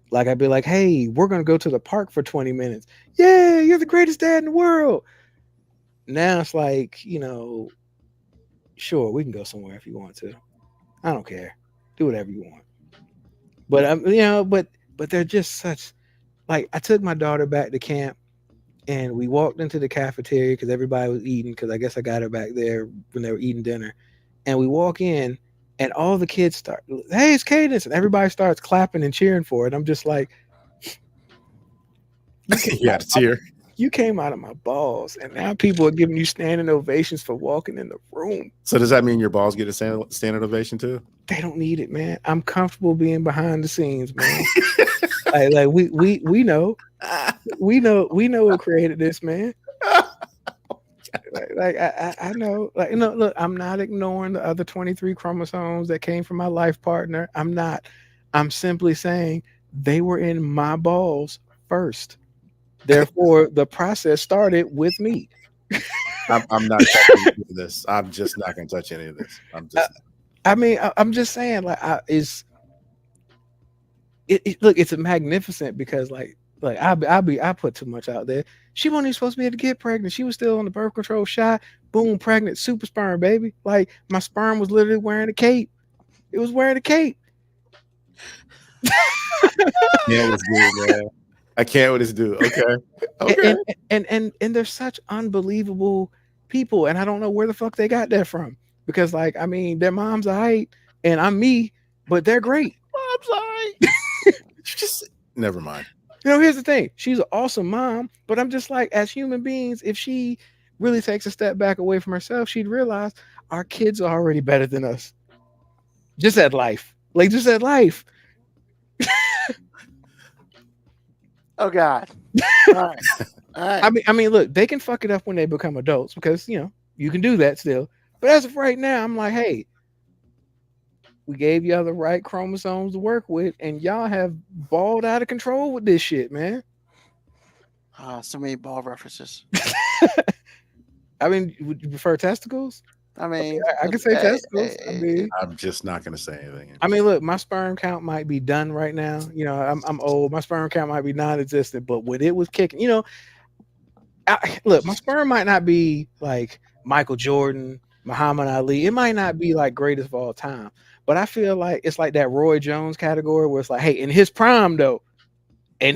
Speaker 5: Like I'd be like, hey, we're gonna go to the park for 20 minutes. Yeah, you're the greatest dad in the world. Now it's like, sure, we can go somewhere if you want to. I don't care. Do whatever you want. But but they're just such, like, I took my daughter back to camp and we walked into the cafeteria because everybody was eating, because I guess I got her back there when they were eating dinner. And we walk in and all the kids start, hey, it's Cadence, and everybody starts clapping and cheering for it. I'm just like,
Speaker 6: You had a tear.
Speaker 5: you came out of my balls, and now people are giving you standing ovations for walking in the room.
Speaker 6: So does that mean your balls get a standing ovation too?
Speaker 5: They don't need it, man. I'm comfortable being behind the scenes, man. like we know what created this, man. I know, look, I'm not ignoring the other 23 chromosomes that came from my life partner. I'm not. I'm simply saying they were in my balls first. Therefore, the process started with me.
Speaker 6: I'm not touching any of this. I'm just not going to touch any of this.
Speaker 5: I'm just saying, like, look, it's magnificent because, like I put too much out there. She wasn't even supposed to be able to get pregnant. She was still on the birth control shot. Boom, pregnant, super sperm, baby. Like my sperm was literally wearing a cape. It was wearing a cape.
Speaker 6: Yeah, let's do it, man. I can't with this dude. Okay.
Speaker 5: And they're such unbelievable people, and I don't know where the fuck they got that from. Because, like, I mean, their mom's alright, and I'm me, but they're great.
Speaker 4: Mom's alright.
Speaker 6: Just never mind.
Speaker 5: Here's the thing. She's an awesome mom, but I'm just like, as human beings, if she really takes a step back away from herself, she'd realize our kids are already better than us. Just at life. Like, just at life.
Speaker 4: Oh God. All right.
Speaker 5: I mean, look, they can fuck it up when they become adults because, you can do that still. But as of right now, I'm like, hey, we gave y'all the right chromosomes to work with, and y'all have balled out of control with this shit, man.
Speaker 4: So many ball references.
Speaker 5: I mean, would you prefer testicles?
Speaker 4: I mean,
Speaker 5: okay, I can say testicles. I mean,
Speaker 6: I'm just not going to say anything.
Speaker 5: I mean, look, my sperm count might be done right now. I'm old. My sperm count might be non-existent, but when it was kicking, look, my sperm might not be like Michael Jordan, Muhammad Ali. It might not be like greatest of all time, but I feel like it's like that Roy Jones category where it's like, hey, in his prime though, I'm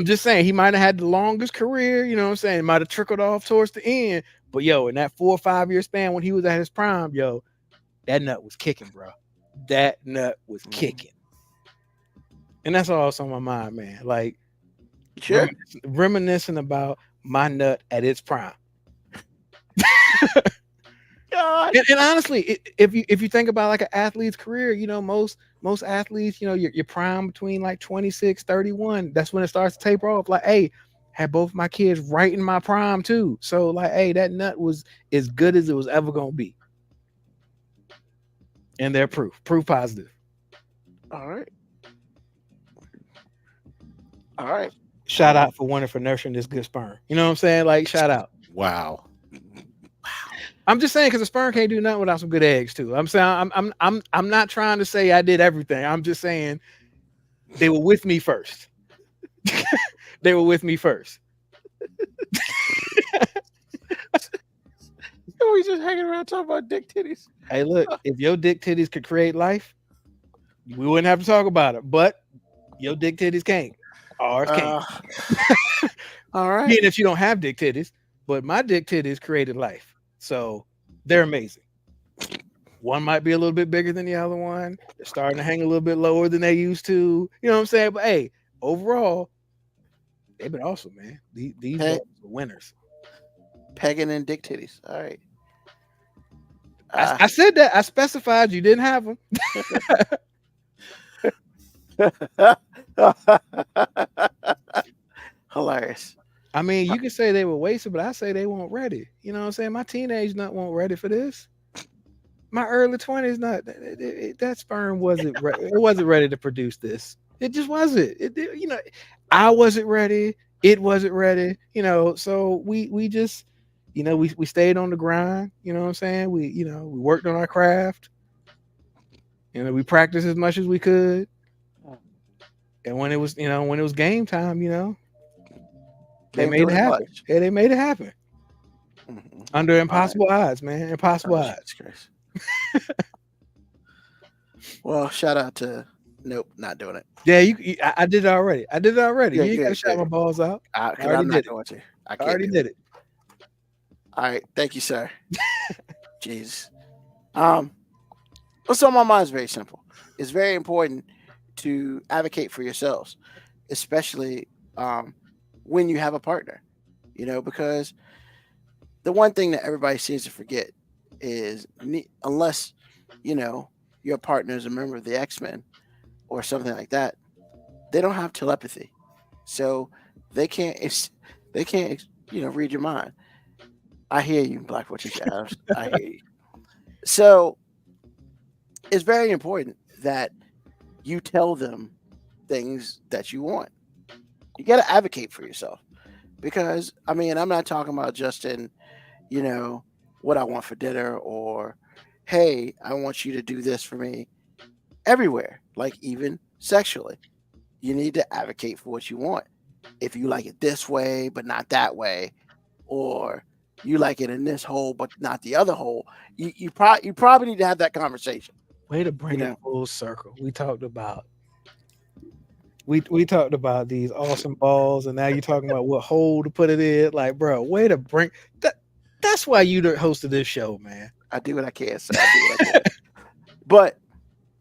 Speaker 5: just saying he might have had the longest career, you know what I'm saying? It might have trickled off towards the end, but in that 4 or 5 year span when he was at his prime, that nut was kicking, bro. That nut was kicking. And that's all that's on my mind, man. Like,
Speaker 4: sure,
Speaker 5: reminiscing about my nut at its prime.
Speaker 4: God.
Speaker 5: And honestly, if you think about like an athlete's career, most athletes, your prime between like 26, 31, that's when it starts to taper off. Like, hey, had both my kids right in my prime too. So like, hey, that nut was as good as it was ever gonna be. And they're proof positive.
Speaker 4: All right.
Speaker 5: Shout out for Wonder for nurturing this good sperm. You know what I'm saying? Like, shout out.
Speaker 6: Wow.
Speaker 5: I'm just saying because the sperm can't do nothing without some good eggs too. I'm saying I'm not trying to say I did everything. I'm just saying they were with me first. They were with me first.
Speaker 4: We just hanging around talking about dick titties.
Speaker 5: Hey, look, if your dick titties could create life, we wouldn't have to talk about it. But your dick titties can't. Ours can't.
Speaker 4: All right.
Speaker 5: Even if you don't have dick titties, but my dick titties created life. So they're amazing. One might be a little bit bigger than the other one. They're starting to hang a little bit lower than they used to. You know what I'm saying? But hey, overall, they've been awesome, man. These
Speaker 4: Hey.
Speaker 5: are winners.
Speaker 4: Pegging and dick titties. All right.
Speaker 5: I said that. I specified you didn't have them.
Speaker 4: Hilarious.
Speaker 5: I mean, you can say they were wasted, but I say they weren't ready. You know what I'm saying? My teenage nut weren't ready for this. My early 20s nut, that sperm wasn't ready. It wasn't ready to produce this. It just wasn't. I wasn't ready. It wasn't ready. So we just, we stayed on the grind. You know what I'm saying? We worked on our craft. We practiced as much as we could. And when it was game time, they made it happen. Yeah, they made it happen.
Speaker 4: Mm-hmm.
Speaker 5: Under impossible odds, man. Impossible odds.
Speaker 4: Well, shout out to Nope, not doing it.
Speaker 5: Yeah, I did it already.
Speaker 4: Yeah,
Speaker 5: you ain't got to shout my balls out.
Speaker 4: I'm not going to. I
Speaker 5: already did it.
Speaker 4: All right, thank you, sir. Jeez. What's on my mind is very simple. It's very important to advocate for yourselves, especially when you have a partner. Because the one thing that everybody seems to forget is unless your partner is a member of the X-Men or something like that, they don't have telepathy, so they can't read your mind. I hear you, Black Patricia Adams. I hear you. So it's very important that you tell them things that you want. You got to advocate for yourself, because I'm not talking about just in what I want for dinner, or hey, I want you to do this for me. Everywhere, like even sexually, you need to advocate for what you want. If you like it this way but not that way, or you like it in this hole but not the other hole, you probably need to have that conversation.
Speaker 5: Way to bring it full circle. We talked about we talked about these awesome balls, and now you're talking about what hole to put it in. Like, bro, way to bring that. That's why you the host of this show, man.
Speaker 4: I do what I can, sir. But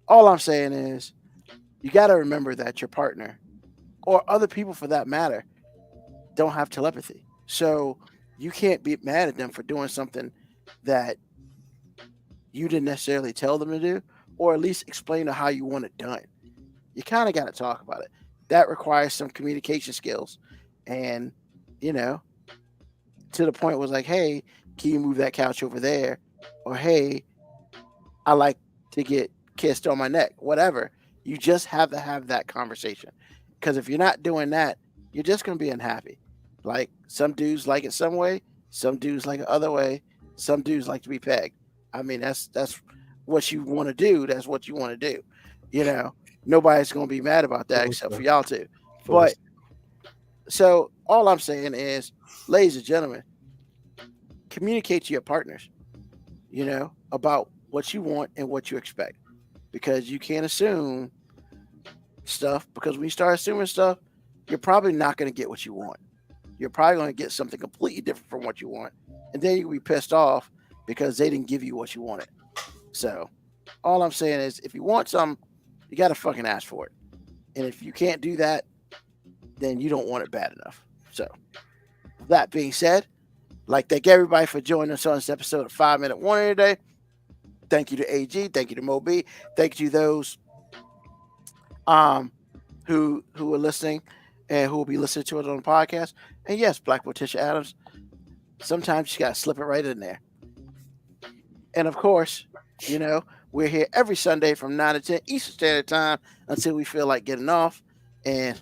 Speaker 4: all I'm saying is, you got to remember that your partner, or other people for that matter, don't have telepathy. So you can't be mad at them for doing something that you didn't necessarily tell them to do, or at least explain to how you want it done. You kind of got to talk about it. That requires some communication skills. And, to the point was like, hey, can you move that couch over there? Or, hey, I like to get kissed on my neck, whatever. You just have to have that conversation. Because if you're not doing that, you're just going to be unhappy. Like, some dudes like it some way, some dudes like it other way, some dudes like to be pegged. That's what you want to do. That's what you want to do. Nobody's going to be mad about that except for y'all two. But so all I'm saying is, ladies and gentlemen, communicate to your partners, about what you want and what you expect, because you can't assume stuff, because when you start assuming stuff, you're probably not going to get what you want. You're probably going to get something completely different from what you want. And then you'll be pissed off because they didn't give you what you wanted. So all I'm saying is, if you want something, you got to fucking ask for it. And if you can't do that, then you don't want it bad enough. So that being said, I'd like to thank everybody for joining us on this episode of 5 Minute Warning today. Thank you to AG. Thank you to Mo B. Thank you to those who are listening and who will be listening to it on the podcast. And yes, Black Patricia Adams, sometimes you got to slip it right in there. And of course, we're here every Sunday from 9 to 10 Eastern Standard Time until we feel like getting off. And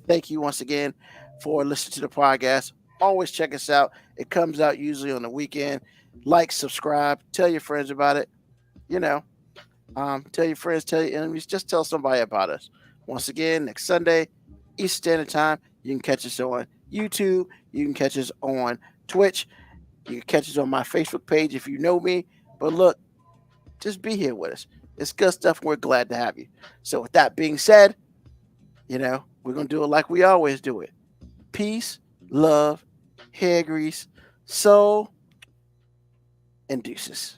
Speaker 4: thank you once again for listening to the podcast. Always check us out. It comes out usually on the weekend. Like, subscribe, tell your friends about it. Tell your friends, tell your enemies. Just tell somebody about us. Once again, next Sunday, Eastern Standard Time, you can catch us on YouTube. You can catch us on Twitch. You can catch us on my Facebook page if you know me. But look, just be here with us. It's good stuff, and we're glad to have you. So with that being said, you know, we're going to do it like we always do it. Peace, love, hair grease, soul, and deuces.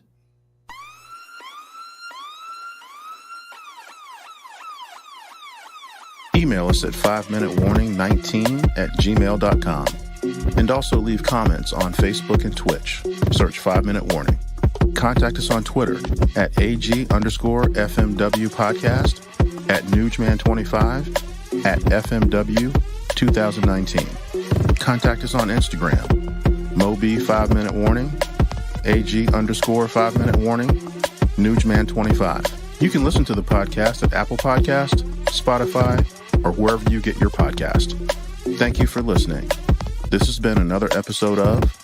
Speaker 1: Email us at 5minutewarning19@gmail.com. And also leave comments on Facebook and Twitch. Search 5 Minute Warning. Contact us on Twitter at AG_FMW podcast, at Newsman25, at FMW 2019. Contact us on Instagram, Moby 5 Minute Warning, AG_5 Minute Warning, Newsman25. You can listen to the podcast at Apple Podcast, Spotify, or wherever you get your podcast. Thank you for listening. This has been another episode of